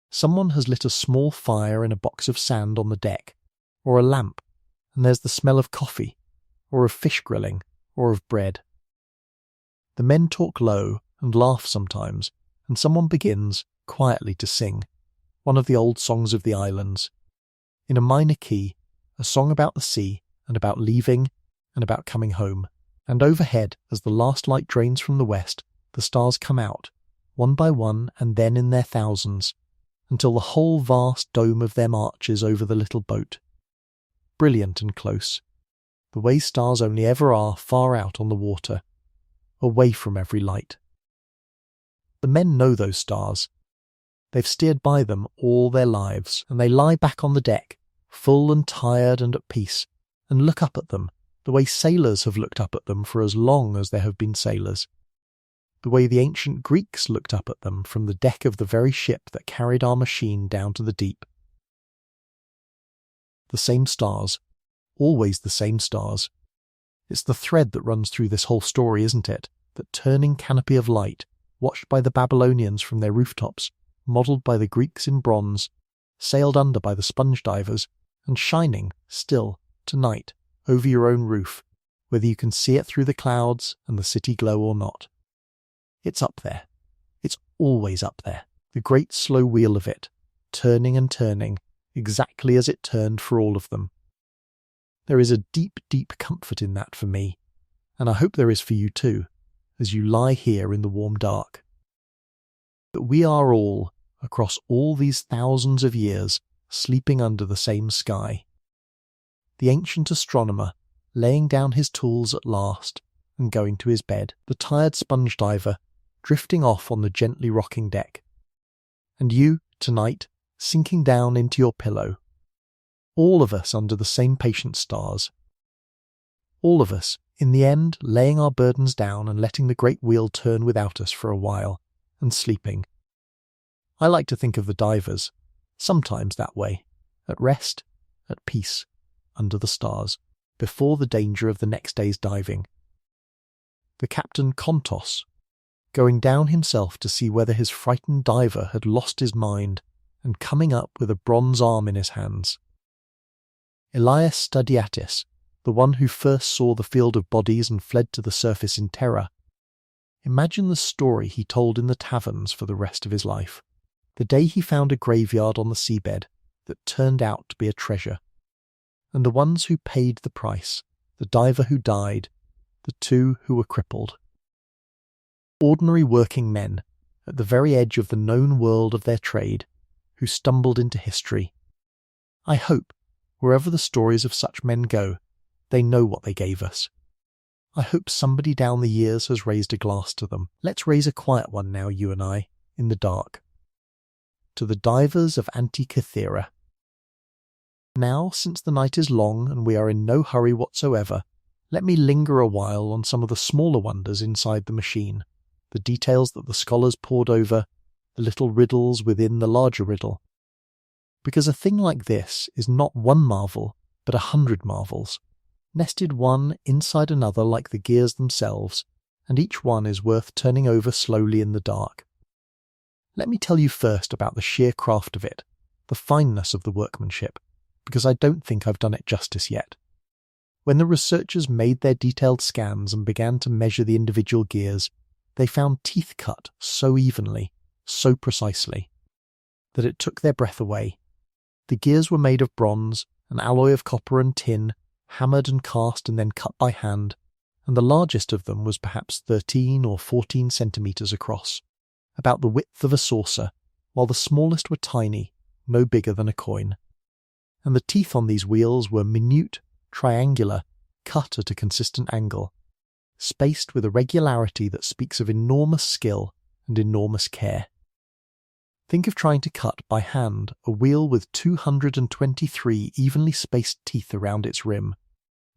Someone has lit a small fire in a box of sand on the deck, or a lamp, and there's the smell of coffee, or of fish grilling, or of bread. The men talk low and laugh sometimes, and someone begins, quietly, to sing one of the old songs of the islands, in a minor key, a song about the sea, and about leaving, and about coming home. And overhead, as the last light drains from the west, the stars come out, one by one and then in their thousands, until the whole vast dome of them arches over the little boat. Brilliant and close, the way stars only ever are far out on the water, away from every light. The men know those stars. They've steered by them all their lives, and they lie back on the deck, full and tired and at peace, and look up at them, the way sailors have looked up at them for as long as there have been sailors, the way the ancient Greeks looked up at them from the deck of the very ship that carried our machine down to the deep. The same stars, always the same stars. It's the thread that runs through this whole story, isn't it? That turning canopy of light, watched by the Babylonians from their rooftops, modelled by the Greeks in bronze, sailed under by the sponge divers, and shining, still, tonight, over your own roof, whether you can see it through the clouds and the city glow or not. It's up there. It's always up there. The great slow wheel of it, turning and turning, exactly as it turned for all of them. There is a deep, deep comfort in that for me, and I hope there is for you too, as you lie here in the warm dark. That we are all, across all these thousands of years, sleeping under the same sky. The ancient astronomer, laying down his tools at last and going to his bed. The tired sponge diver, drifting off on the gently rocking deck. And you, tonight, sinking down into your pillow. All of us under the same patient stars. All of us, in the end, laying our burdens down and letting the great wheel turn without us for a while, and sleeping. I like to think of the divers, sometimes that way, at rest, at peace, under the stars, before the danger of the next day's diving. The Captain Kontos, going down himself to see whether his frightened diver had lost his mind, and coming up with a bronze arm in his hands. Elias Studiatis, the one who first saw the field of bodies and fled to the surface in terror. Imagine the story he told in the taverns for the rest of his life. The day he found a graveyard on the seabed that turned out to be a treasure. And the ones who paid the price, the diver who died, the two who were crippled. Ordinary working men, at the very edge of the known world of their trade, who stumbled into history. I hope, wherever the stories of such men go, they know what they gave us. I hope somebody down the years has raised a glass to them. Let's raise a quiet one now, you and I, in the dark. To the divers of Antikythera. Now, since the night is long and we are in no hurry whatsoever, let me linger a while on some of the smaller wonders inside the machine, the details that the scholars pored over, the little riddles within the larger riddle. Because a thing like this is not one marvel, but 100 marvels, nested one inside another like the gears themselves, and each one is worth turning over slowly in the dark. Let me tell you first about the sheer craft of it, the fineness of the workmanship, because I don't think I've done it justice yet. When the researchers made their detailed scans and began to measure the individual gears, they found teeth cut so evenly, so precisely, that it took their breath away. The gears were made of bronze, an alloy of copper and tin, hammered and cast and then cut by hand, and the largest of them was perhaps 13 or 14 centimetres across, about the width of a saucer, while the smallest were tiny, no bigger than a coin. And the teeth on these wheels were minute, triangular, cut at a consistent angle, spaced with a regularity that speaks of enormous skill and enormous care. Think of trying to cut by hand a wheel with 223 evenly spaced teeth around its rim,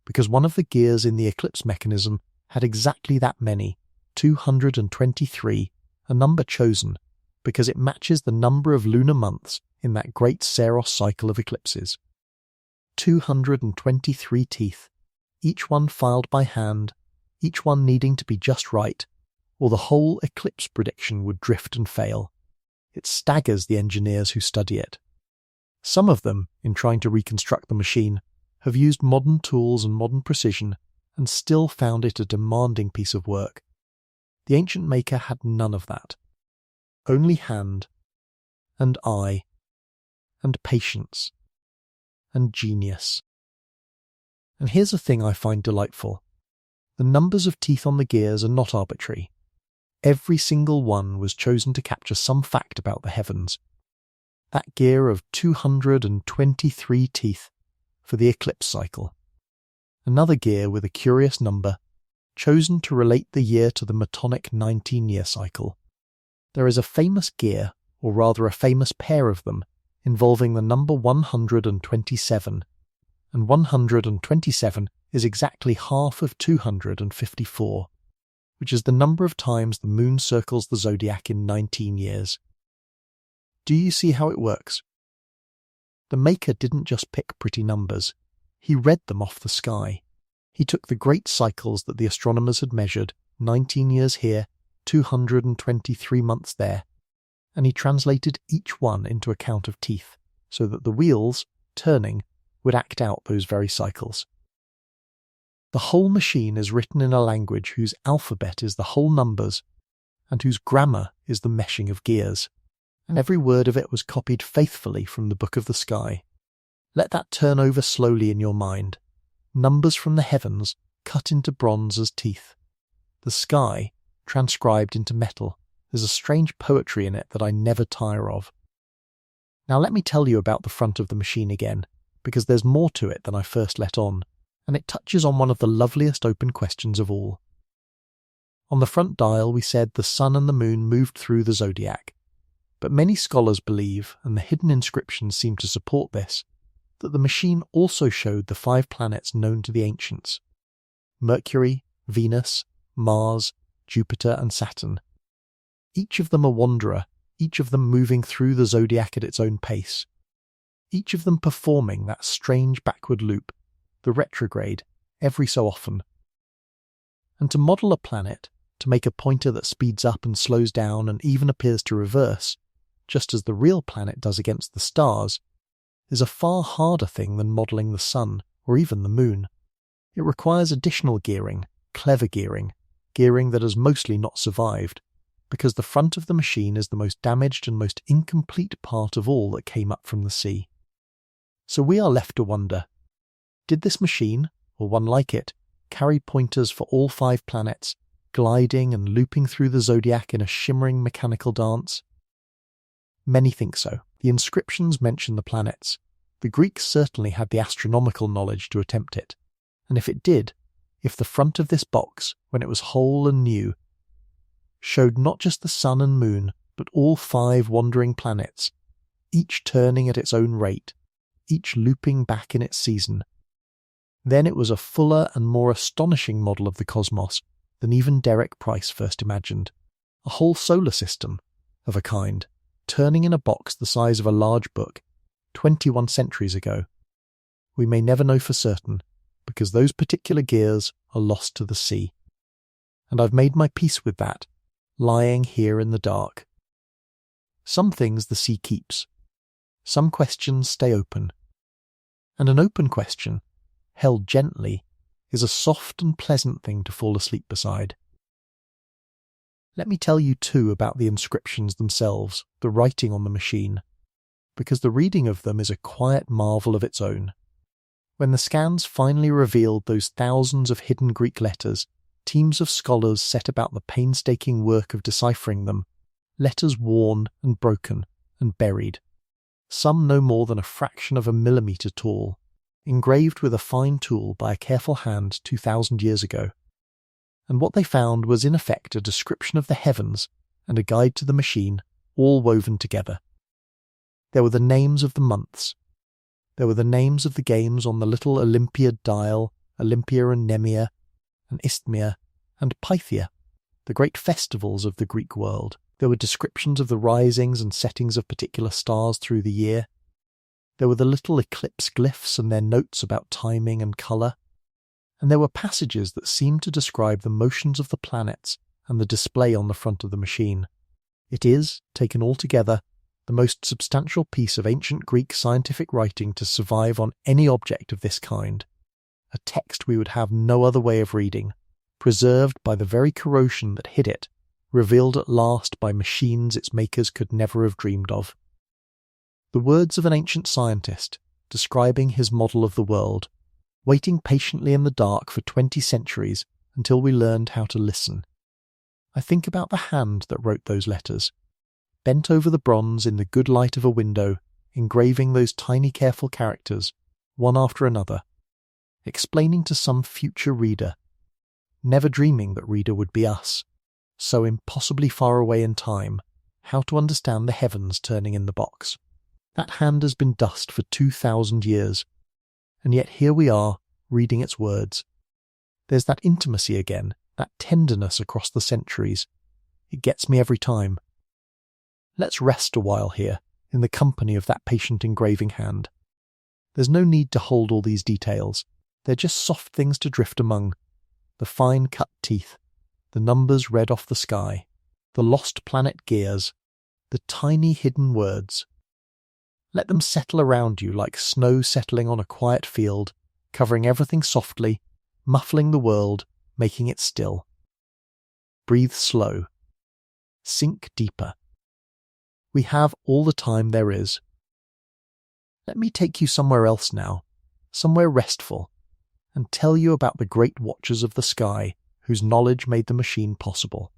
because one of the gears in the eclipse mechanism had exactly that many, 223, a number chosen because it matches the number of lunar months in that great Saros cycle of eclipses. 223 teeth, each one filed by hand, each one needing to be just right, or the whole eclipse prediction would drift and fail. It staggers the engineers who study it. Some of them, in trying to reconstruct the machine, have used modern tools and modern precision and still found it a demanding piece of work. The ancient maker had none of that. Only hand, and eye, and patience, and genius. And here's a thing I find delightful. The numbers of teeth on the gears are not arbitrary. Every single one was chosen to capture some fact about the heavens. That gear of 223 teeth for the eclipse cycle. Another gear with a curious number, chosen to relate the year to the Metonic 19-year cycle. There is a famous gear, or rather a famous pair of them, involving the number 127, and 127 is exactly half of 254, which is the number of times the moon circles the zodiac in 19 years. Do you see how it works? The maker didn't just pick pretty numbers, he read them off the sky. He took the great cycles that the astronomers had measured, 19 years here, 223 months there, and he translated each one into a count of teeth, so that the wheels, turning, would act out those very cycles. The whole machine is written in a language whose alphabet is the whole numbers, and whose grammar is the meshing of gears, and every word of it was copied faithfully from the Book of the Sky. Let that turn over slowly in your mind. Numbers from the heavens cut into bronze as teeth. The sky transcribed into metal. There's a strange poetry in it that I never tire of. Now let me tell you about the front of the machine again, because there's more to it than I first let on, and it touches on one of the loveliest open questions of all. On the front dial we said the sun and the moon moved through the zodiac, but many scholars believe, and the hidden inscriptions seem to support this, that the machine also showed the 5 planets known to the ancients: Mercury, Venus, Mars, Jupiter and Saturn. Each of them a wanderer, each of them moving through the zodiac at its own pace, each of them performing that strange backward loop, the retrograde, every so often. And to model a planet, to make a pointer that speeds up and slows down and even appears to reverse, just as the real planet does against the stars, is a far harder thing than modelling the sun or even the moon. It requires additional gearing, clever gearing that has mostly not survived, because the front of the machine is the most damaged and most incomplete part of all that came up from the sea. So we are left to wonder, did this machine, or one like it, carry pointers for all 5 planets, gliding and looping through the zodiac in a shimmering mechanical dance? Many think so. The inscriptions mention the planets. The Greeks certainly had the astronomical knowledge to attempt it, and if it did, if the front of this box, when it was whole and new, showed not just the sun and moon, but all 5 wandering planets, each turning at its own rate, each looping back in its season, then it was a fuller and more astonishing model of the cosmos than even Derek Price first imagined. A whole solar system, of a kind, turning in a box the size of a large book, 21 centuries ago. We may never know for certain, because those particular gears are lost to the sea. And I've made my peace with that, lying here in the dark. Some things the sea keeps. Some questions stay open. And an open question, held gently, is a soft and pleasant thing to fall asleep beside. Let me tell you too about the inscriptions themselves, the writing on the machine, because the reading of them is a quiet marvel of its own. When the scans finally revealed those thousands of hidden Greek letters, teams of scholars set about the painstaking work of deciphering them, letters worn and broken and buried, some no more than a fraction of a millimetre tall, engraved with a fine tool by a careful hand 2,000 years ago. And what they found was in effect a description of the heavens and a guide to the machine, all woven together. There were the names of the months. There were the names of the games on the little Olympiad dial, Olympia and Nemea, and Isthmia, and Pythia, the great festivals of the Greek world. There were descriptions of the risings and settings of particular stars through the year. There were the little eclipse glyphs and their notes about timing and colour. And there were passages that seemed to describe the motions of the planets and the display on the front of the machine. It is, taken all together, the most substantial piece of ancient Greek scientific writing to survive on any object of this kind, a text we would have no other way of reading, preserved by the very corrosion that hid it, revealed at last by machines its makers could never have dreamed of. The words of an ancient scientist, describing his model of the world, waiting patiently in the dark for 20 centuries until we learned how to listen. I think about the hand that wrote those letters, bent over the bronze in the good light of a window, engraving those tiny careful characters, one after another, explaining to some future reader, never dreaming that reader would be us, so impossibly far away in time, how to understand the heavens turning in the box. That hand has been dust for 2,000 years, and yet here we are, reading its words. There's that intimacy again, that tenderness across the centuries. It gets me every time. Let's rest a while here, in the company of that patient engraving hand. There's no need to hold all these details. They're just soft things to drift among. The fine-cut teeth, the numbers read off the sky, the lost planet gears, the tiny hidden words. Let them settle around you like snow settling on a quiet field, covering everything softly, muffling the world, making it still. Breathe slow. Sink deeper. We have all the time there is. Let me take you somewhere else now, somewhere restful, and tell you about the great watchers of the sky whose knowledge made the machine possible.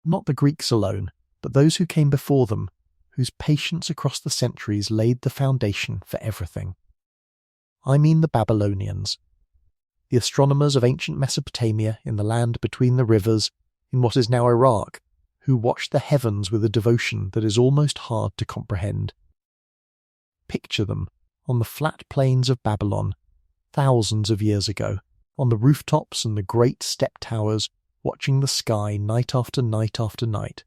Not the Greeks alone, but those who came before them, whose patience across the centuries laid the foundation for everything. I mean the Babylonians, the astronomers of ancient Mesopotamia in the land between the rivers, in what is now Iraq, who watched the heavens with a devotion that is almost hard to comprehend. Picture them on the flat plains of Babylon, thousands of years ago, on the rooftops and the great step towers, watching the sky night after night after night.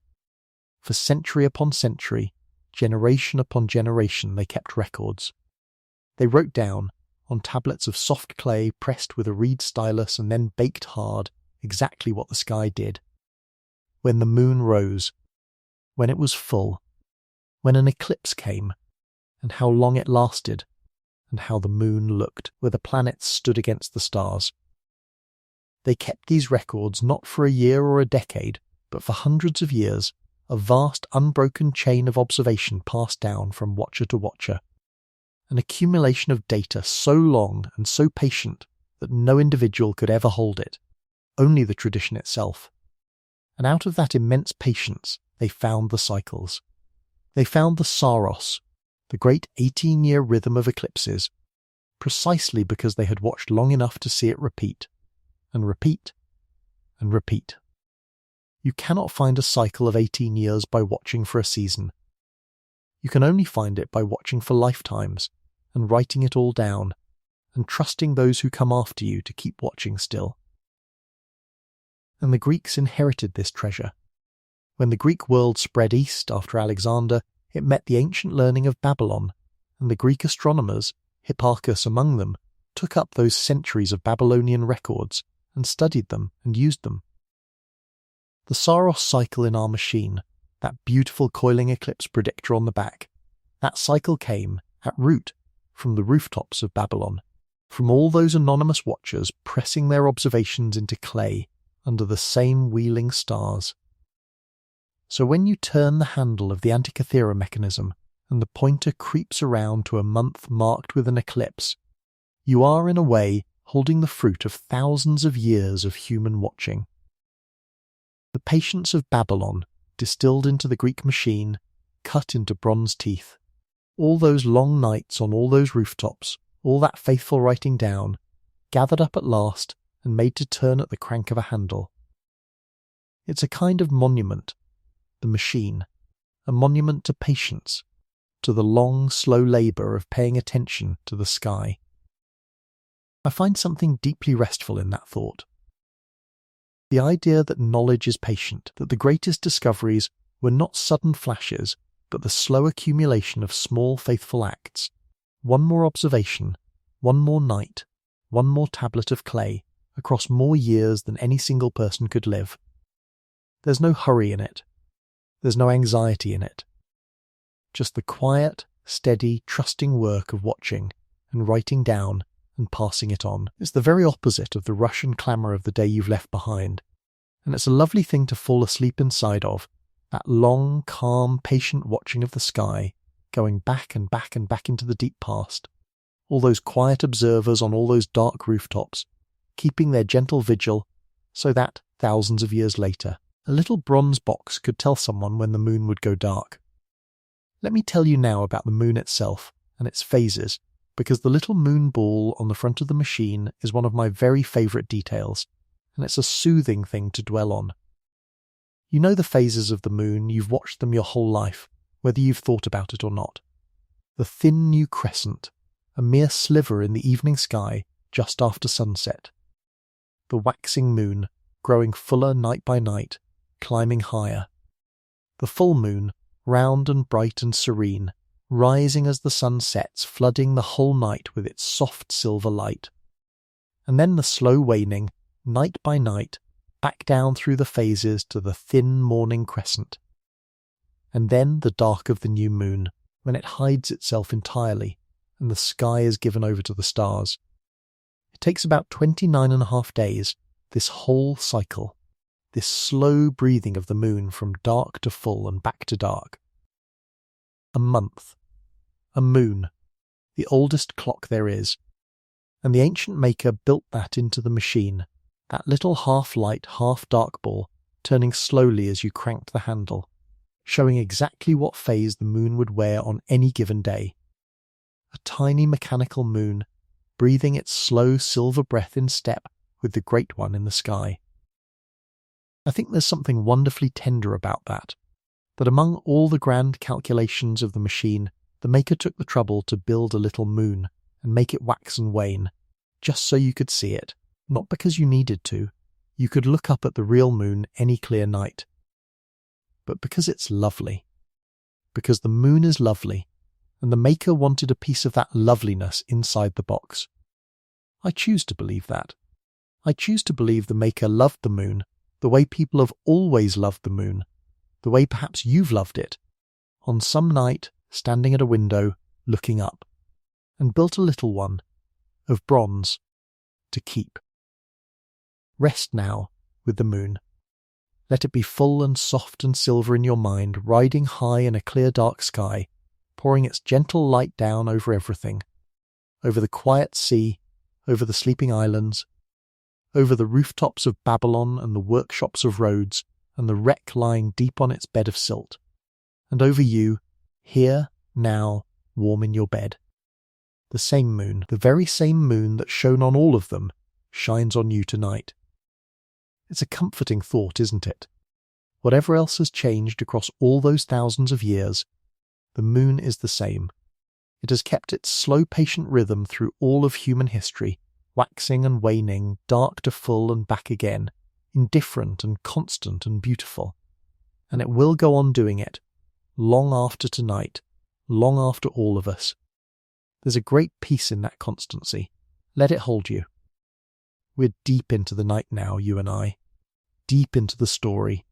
For century upon century, generation upon generation, they kept records. They wrote down, on tablets of soft clay pressed with a reed stylus and then baked hard, exactly what the sky did. When the moon rose, when it was full, when an eclipse came, and how long it lasted, and how the moon looked, where the planets stood against the stars. They kept these records not for a year or a decade, but for hundreds of years, a vast unbroken chain of observation passed down from watcher to watcher, an accumulation of data so long and so patient that no individual could ever hold it, only the tradition itself. And out of that immense patience, they found the cycles. They found the Saros, the great 18-year rhythm of eclipses, precisely because they had watched long enough to see it repeat, and repeat, and repeat. You cannot find a cycle of 18 years by watching for a season. You can only find it by watching for lifetimes, and writing it all down, and trusting those who come after you to keep watching still. And the Greeks inherited this treasure. When the Greek world spread east after Alexander, it met the ancient learning of Babylon, and the Greek astronomers, Hipparchus among them, took up those centuries of Babylonian records and studied them and used them. The Saros cycle in our machine, that beautiful coiling eclipse predictor on the back, that cycle came, at root, from the rooftops of Babylon, from all those anonymous watchers pressing their observations into clay under the same wheeling stars. So when you turn the handle of the Antikythera mechanism and the pointer creeps around to a month marked with an eclipse, you are in a way holding the fruit of thousands of years of human watching. The patience of Babylon, distilled into the Greek machine, cut into bronze teeth. All those long nights on all those rooftops, all that faithful writing down, gathered up at last and made to turn at the crank of a handle. It's a kind of monument, the machine, a monument to patience, to the long, slow labour of paying attention to the sky. I find something deeply restful in that thought. The idea that knowledge is patient, that the greatest discoveries were not sudden flashes, but the slow accumulation of small faithful acts. One more observation, one more night, one more tablet of clay, across more years than any single person could live. There's no hurry in it. There's no anxiety in it. Just the quiet, steady, trusting work of watching and writing down and passing it on. It's the very opposite of the rush and clamour of the day you've left behind, and it's a lovely thing to fall asleep inside of, that long, calm, patient watching of the sky, going back and back and back into the deep past. All those quiet observers on all those dark rooftops, keeping their gentle vigil, so that, thousands of years later, a little bronze box could tell someone when the moon would go dark. Let me tell you now about the moon itself and its phases, because the little moon ball on the front of the machine is one of my very favourite details, and it's a soothing thing to dwell on. You know the phases of the moon, you've watched them your whole life, whether you've thought about it or not. The thin new crescent, a mere sliver in the evening sky just after sunset. The waxing moon, growing fuller night by night, climbing higher. The full moon, round and bright and serene, rising as the sun sets, flooding the whole night with its soft silver light. And then the slow waning, night by night, back down through the phases to the thin morning crescent. And then the dark of the new moon, when it hides itself entirely, and the sky is given over to the stars. It takes about 29.5 days, this whole cycle, this slow breathing of the moon from dark to full and back to dark. A month. A moon, the oldest clock there is, and the ancient maker built that into the machine, that little half-light, half-dark ball, turning slowly as you cranked the handle, showing exactly what phase the moon would wear on any given day. A tiny mechanical moon, breathing its slow silver breath in step with the great one in the sky. I think there's something wonderfully tender about that among all the grand calculations of the machine, the maker took the trouble to build a little moon and make it wax and wane, just so you could see it, not because you needed to. You could look up at the real moon any clear night. But because it's lovely. Because the moon is lovely, and the maker wanted a piece of that loveliness inside the box. I choose to believe that. I choose to believe the maker loved the moon the way people have always loved the moon, the way perhaps you've loved it, on some night standing at a window looking up, and built a little one, of bronze, to keep. Rest now with the moon. Let it be full and soft and silver in your mind, riding high in a clear dark sky, pouring its gentle light down over everything, over the quiet sea, over the sleeping islands, over the rooftops of Babylon and the workshops of Rhodes, and the wreck lying deep on its bed of silt, and over you, here, now, warm in your bed. The same moon, the very same moon that shone on all of them, shines on you tonight. It's a comforting thought, isn't it? Whatever else has changed across all those thousands of years, the moon is the same. It has kept its slow, patient rhythm through all of human history, waxing and waning, dark to full and back again, indifferent and constant and beautiful. And it will go on doing it, long after tonight, long after all of us. There's a great peace in that constancy. Let it hold you. We're deep into the night now, you and I. Deep into the story,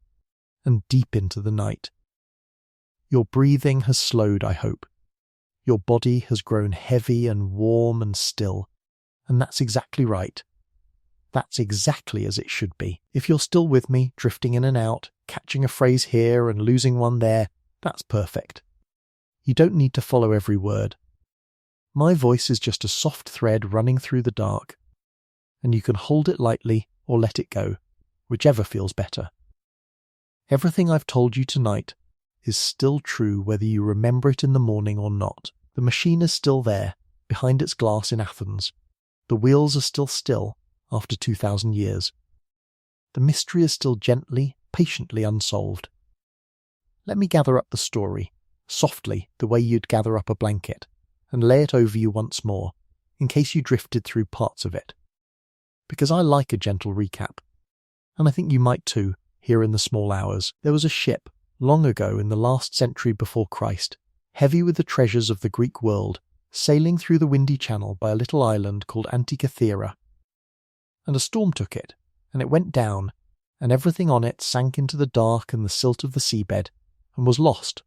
and deep into the night. Your breathing has slowed, I hope. Your body has grown heavy and warm and still, and that's exactly right. That's exactly as it should be. If you're still with me, drifting in and out, catching a phrase here and losing one there, that's perfect. You don't need to follow every word. My voice is just a soft thread running through the dark, and you can hold it lightly or let it go, whichever feels better. Everything I've told you tonight is still true whether you remember it in the morning or not. The machine is still there, behind its glass in Athens. The wheels are still after 2,000 years. The mystery is still gently, patiently unsolved. let me gather up the story, softly the way you'd gather up a blanket, and lay it over you once more, in case you drifted through parts of it. Because I like a gentle recap, and I think you might too, here in the small hours. There was a ship, long ago in the last century before Christ, heavy with the treasures of the Greek world, sailing through the windy channel by a little island called Antiquity. And a storm took it, and it went down, and everything on it sank into the dark and the silt of the seabed, and was lost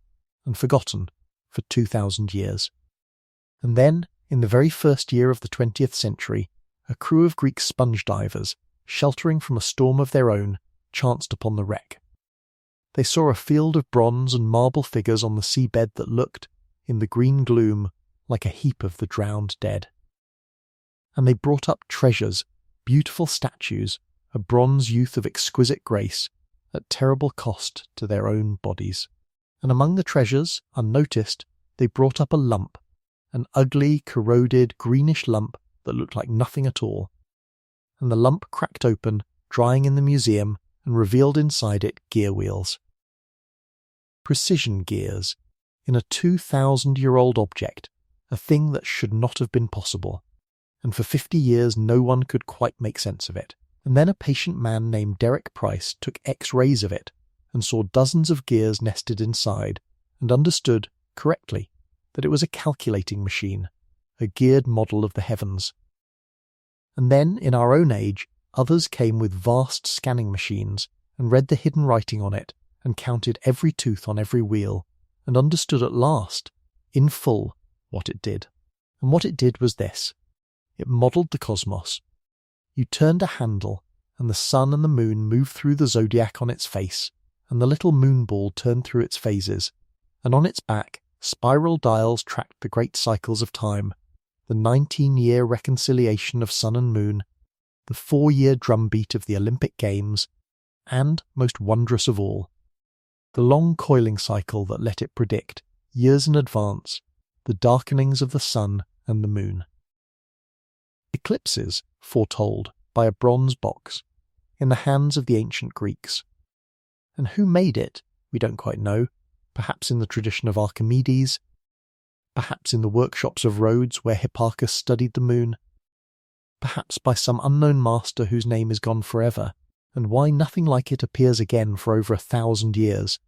and forgotten for 2,000 years. And then, in the very first year of the 20th century, a crew of Greek sponge divers, sheltering from a storm of their own, chanced upon the wreck. They saw a field of bronze and marble figures on the seabed that looked, in the green gloom, like a heap of the drowned dead. And they brought up treasures, beautiful statues, a bronze youth of exquisite grace, at terrible cost to their own bodies. And among the treasures, unnoticed, they brought up a lump, an ugly, corroded, greenish lump that looked like nothing at all. And the lump cracked open, drying in the museum, and revealed inside it gear wheels. Precision gears, in a 2,000-year-old object, a thing that should not have been possible. And for 50 years no one could quite make sense of it. And then a patient man named Derek Price took X-rays of it, and saw dozens of gears nested inside, and understood, correctly, that it was a calculating machine, a geared model of the heavens. And then, in our own age, others came with vast scanning machines, and read the hidden writing on it, and counted every tooth on every wheel, and understood at last, in full, what it did. And what it did was this. It modelled the cosmos. You turned a handle, and the sun and the moon moved through the zodiac on its face, and the little moon ball turned through its phases, and on its back spiral dials tracked the great cycles of time, the 19-year reconciliation of sun and moon, the 4-year drumbeat of the Olympic Games, and, most wondrous of all, the long coiling cycle that let it predict, years in advance, the darkenings of the sun and the moon. Eclipses foretold by a bronze box, in the hands of the ancient Greeks. And who made it, we don't quite know, perhaps in the tradition of Archimedes, perhaps in the workshops of Rhodes where Hipparchus studied the moon, perhaps by some unknown master whose name is gone forever, and why nothing like it appears again for over 1,000 years,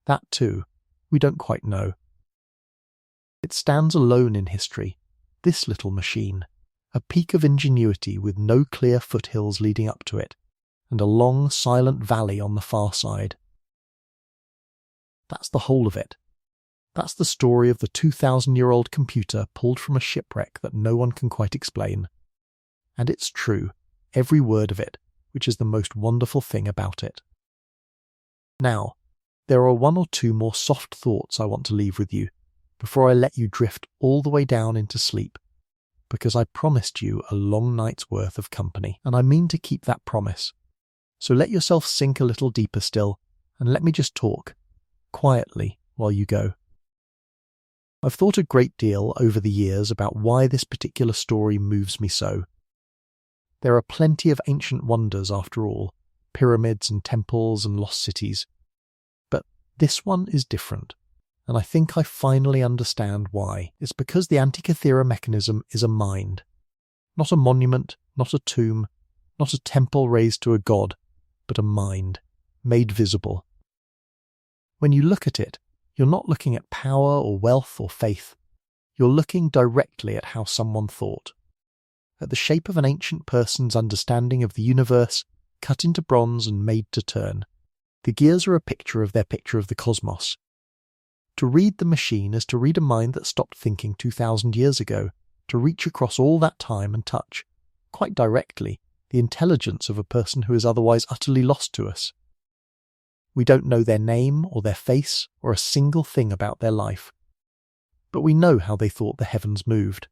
that too, we don't quite know. It stands alone in history, this little machine, a peak of ingenuity with no clear foothills leading up to it, and a long silent valley on the far side. That's the whole of it. That's the story of the 2,000-year-old computer pulled from a shipwreck that no one can quite explain. And it's true, every word of it, which is the most wonderful thing about it. Now, there are 1 or 2 more soft thoughts I want to leave with you, before I let you drift all the way down into sleep, because I promised you a long night's worth of company, and I mean to keep that promise. So let yourself sink a little deeper still, and let me just talk, quietly, while you go. I've thought a great deal over the years about why this particular story moves me so. There are plenty of ancient wonders after all, pyramids and temples and lost cities. But this one is different, and I think I finally understand why. It's because the Antiquity mechanism is a mind. Not a monument, not a tomb, not a temple raised to a god, but a mind, made visible. When you look at it, you're not looking at power or wealth or faith. You're looking directly at how someone thought. At the shape of an ancient person's understanding of the universe, cut into bronze and made to turn. The gears are a picture of their picture of the cosmos. To read the machine is to read a mind that stopped thinking 2,000 years ago, to reach across all that time and touch, quite directly, the intelligence of a person who is otherwise utterly lost to us. We don't know their name or their face or a single thing about their life. But we know how they thought the heavens moved.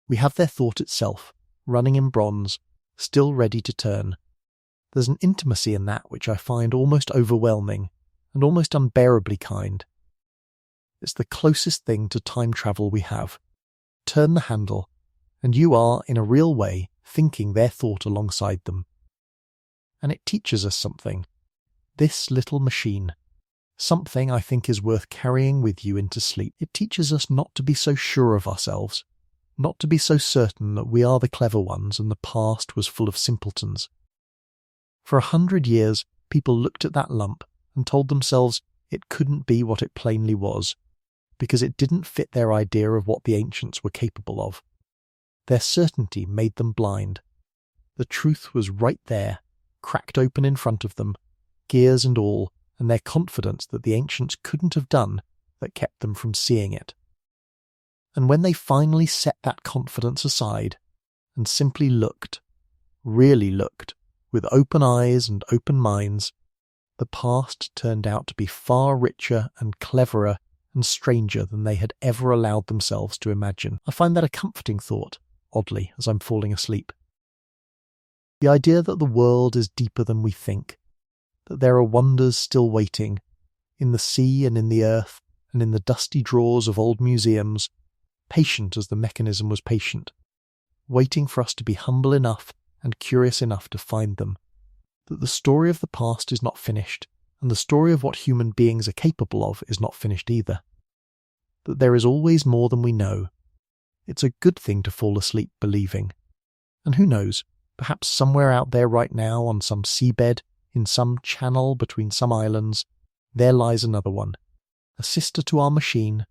We have their thought itself, running in bronze, still ready to turn. There's an intimacy in that which I find almost overwhelming and almost unbearably kind. It's the closest thing to time travel we have. Turn the handle, and you are, in a real way, thinking their thought alongside them. And it teaches us something. This little machine, Something I think is worth carrying with you into sleep. It teaches us not to be so sure of ourselves, not to be so certain that we are the clever ones and the past was full of simpletons. For 100 years, people looked at that lump and told themselves it couldn't be what it plainly was, because it didn't fit their idea of what the ancients were capable of. Their certainty made them blind. The truth was right there, cracked open in front of them, gears and all, and their confidence that the ancients couldn't have done that kept them from seeing it. And when they finally set that confidence aside and simply looked, really looked, with open eyes and open minds, the past turned out to be far richer and cleverer and stranger than they had ever allowed themselves to imagine. I find that a comforting thought, oddly, as I'm falling asleep. The idea that the world is deeper than we think, that there are wonders still waiting, in the sea and in the earth and in the dusty drawers of old museums, patient as the mechanism was patient, waiting for us to be humble enough and curious enough to find them, that the story of the past is not finished, and the story of what human beings are capable of is not finished either, that there is always more than we know. It's a good thing to fall asleep believing. And who knows, perhaps somewhere out there right now on some seabed, in some channel between some islands, there lies another one, a sister to our machine,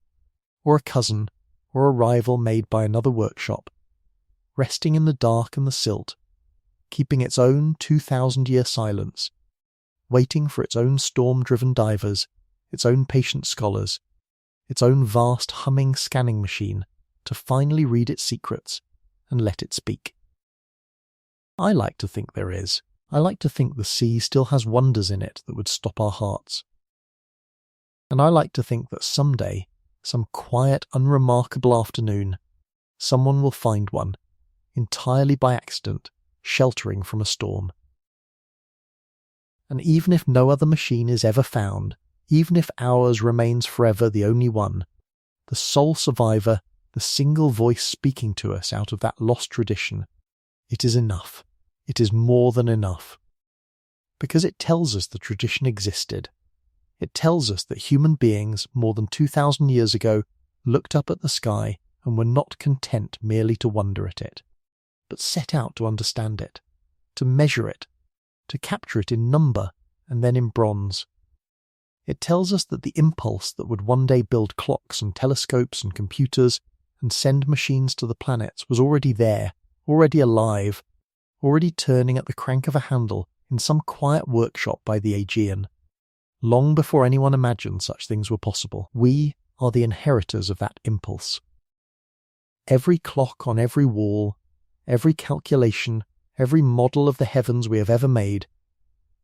or a cousin, or a rival made by another workshop, resting in the dark and the silt, keeping its own 2,000-year silence, waiting for its own storm-driven divers, its own patient scholars, its own vast humming scanning machine to finally read its secrets and let it speak. I like to think there is. I like to think the sea still has wonders in it that would stop our hearts. And I like to think that someday, some quiet, unremarkable afternoon, someone will find one, entirely by accident, sheltering from a storm. And even if no other machine is ever found, even if ours remains forever the only one, the sole survivor, the single voice speaking to us out of that lost tradition, it is enough. It is more than enough. Because it tells us the tradition existed. It tells us that human beings, more than 2,000 years ago, looked up at the sky and were not content merely to wonder at it, but set out to understand it, to measure it, to capture it in number and then in bronze. It tells us that the impulse that would one day build clocks and telescopes and computers and send machines to the planets was already there, already alive, already turning at the crank of a handle in some quiet workshop by the Aegean. Long before anyone imagined such things were possible, we are the inheritors of that impulse. Every clock on every wall, every calculation, every model of the heavens we have ever made,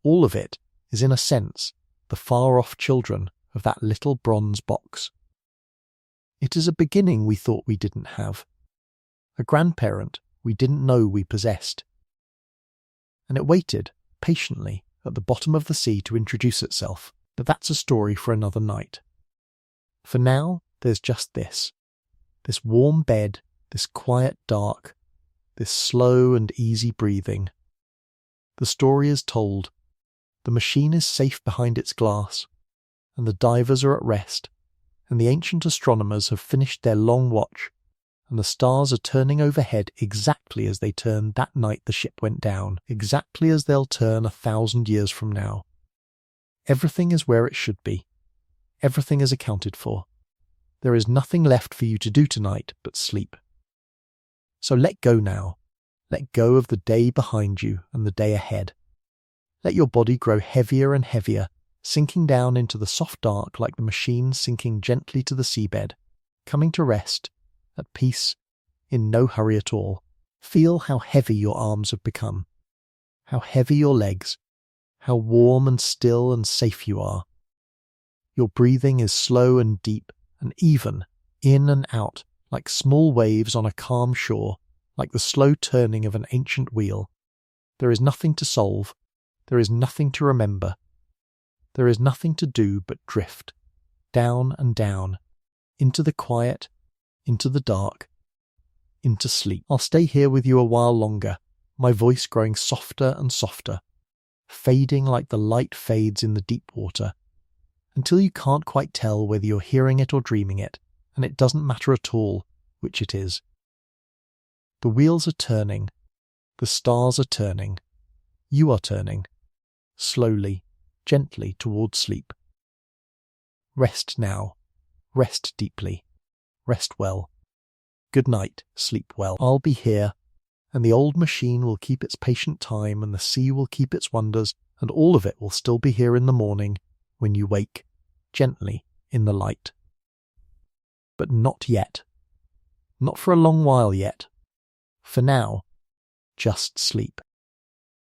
all of it is in a sense the far-off children of that little bronze box. It is a beginning we thought we didn't have, a grandparent we didn't know we possessed. And it waited, patiently, at the bottom of the sea to introduce itself, but that's a story for another night. For now, there's just this warm bed, this quiet dark, this slow and easy breathing. The story is told, the machine is safe behind its glass, and the divers are at rest, and the ancient astronomers have finished their long watch, and the stars are turning overhead exactly as they turned that night the ship went down, exactly as they'll turn 1,000 years from now. Everything is where it should be. Everything is accounted for. There is nothing left for you to do tonight but sleep. So let go now. Let go of the day behind you and the day ahead. Let your body grow heavier and heavier, sinking down into the soft dark like the machine sinking gently to the seabed, coming to rest, at peace, in no hurry at all. Feel how heavy your arms have become, how heavy your legs, how warm and still and safe you are. Your breathing is slow and deep and even, in and out, like small waves on a calm shore, like the slow turning of an ancient wheel. There is nothing to solve. There is nothing to remember. There is nothing to do but drift, down and down, into the quiet, into the dark, into sleep. I'll stay here with you a while longer, my voice growing softer and softer, fading like the light fades in the deep water, until you can't quite tell whether you're hearing it or dreaming it, and it doesn't matter at all which it is. The wheels are turning, the stars are turning, you are turning, slowly, gently towards sleep. Rest now, rest deeply, rest well. Good night, sleep well. I'll be here, and the old machine will keep its patient time, and the sea will keep its wonders, and all of it will still be here in the morning when you wake, gently, in the light. But not yet. Not for a long while yet. For now, just sleep.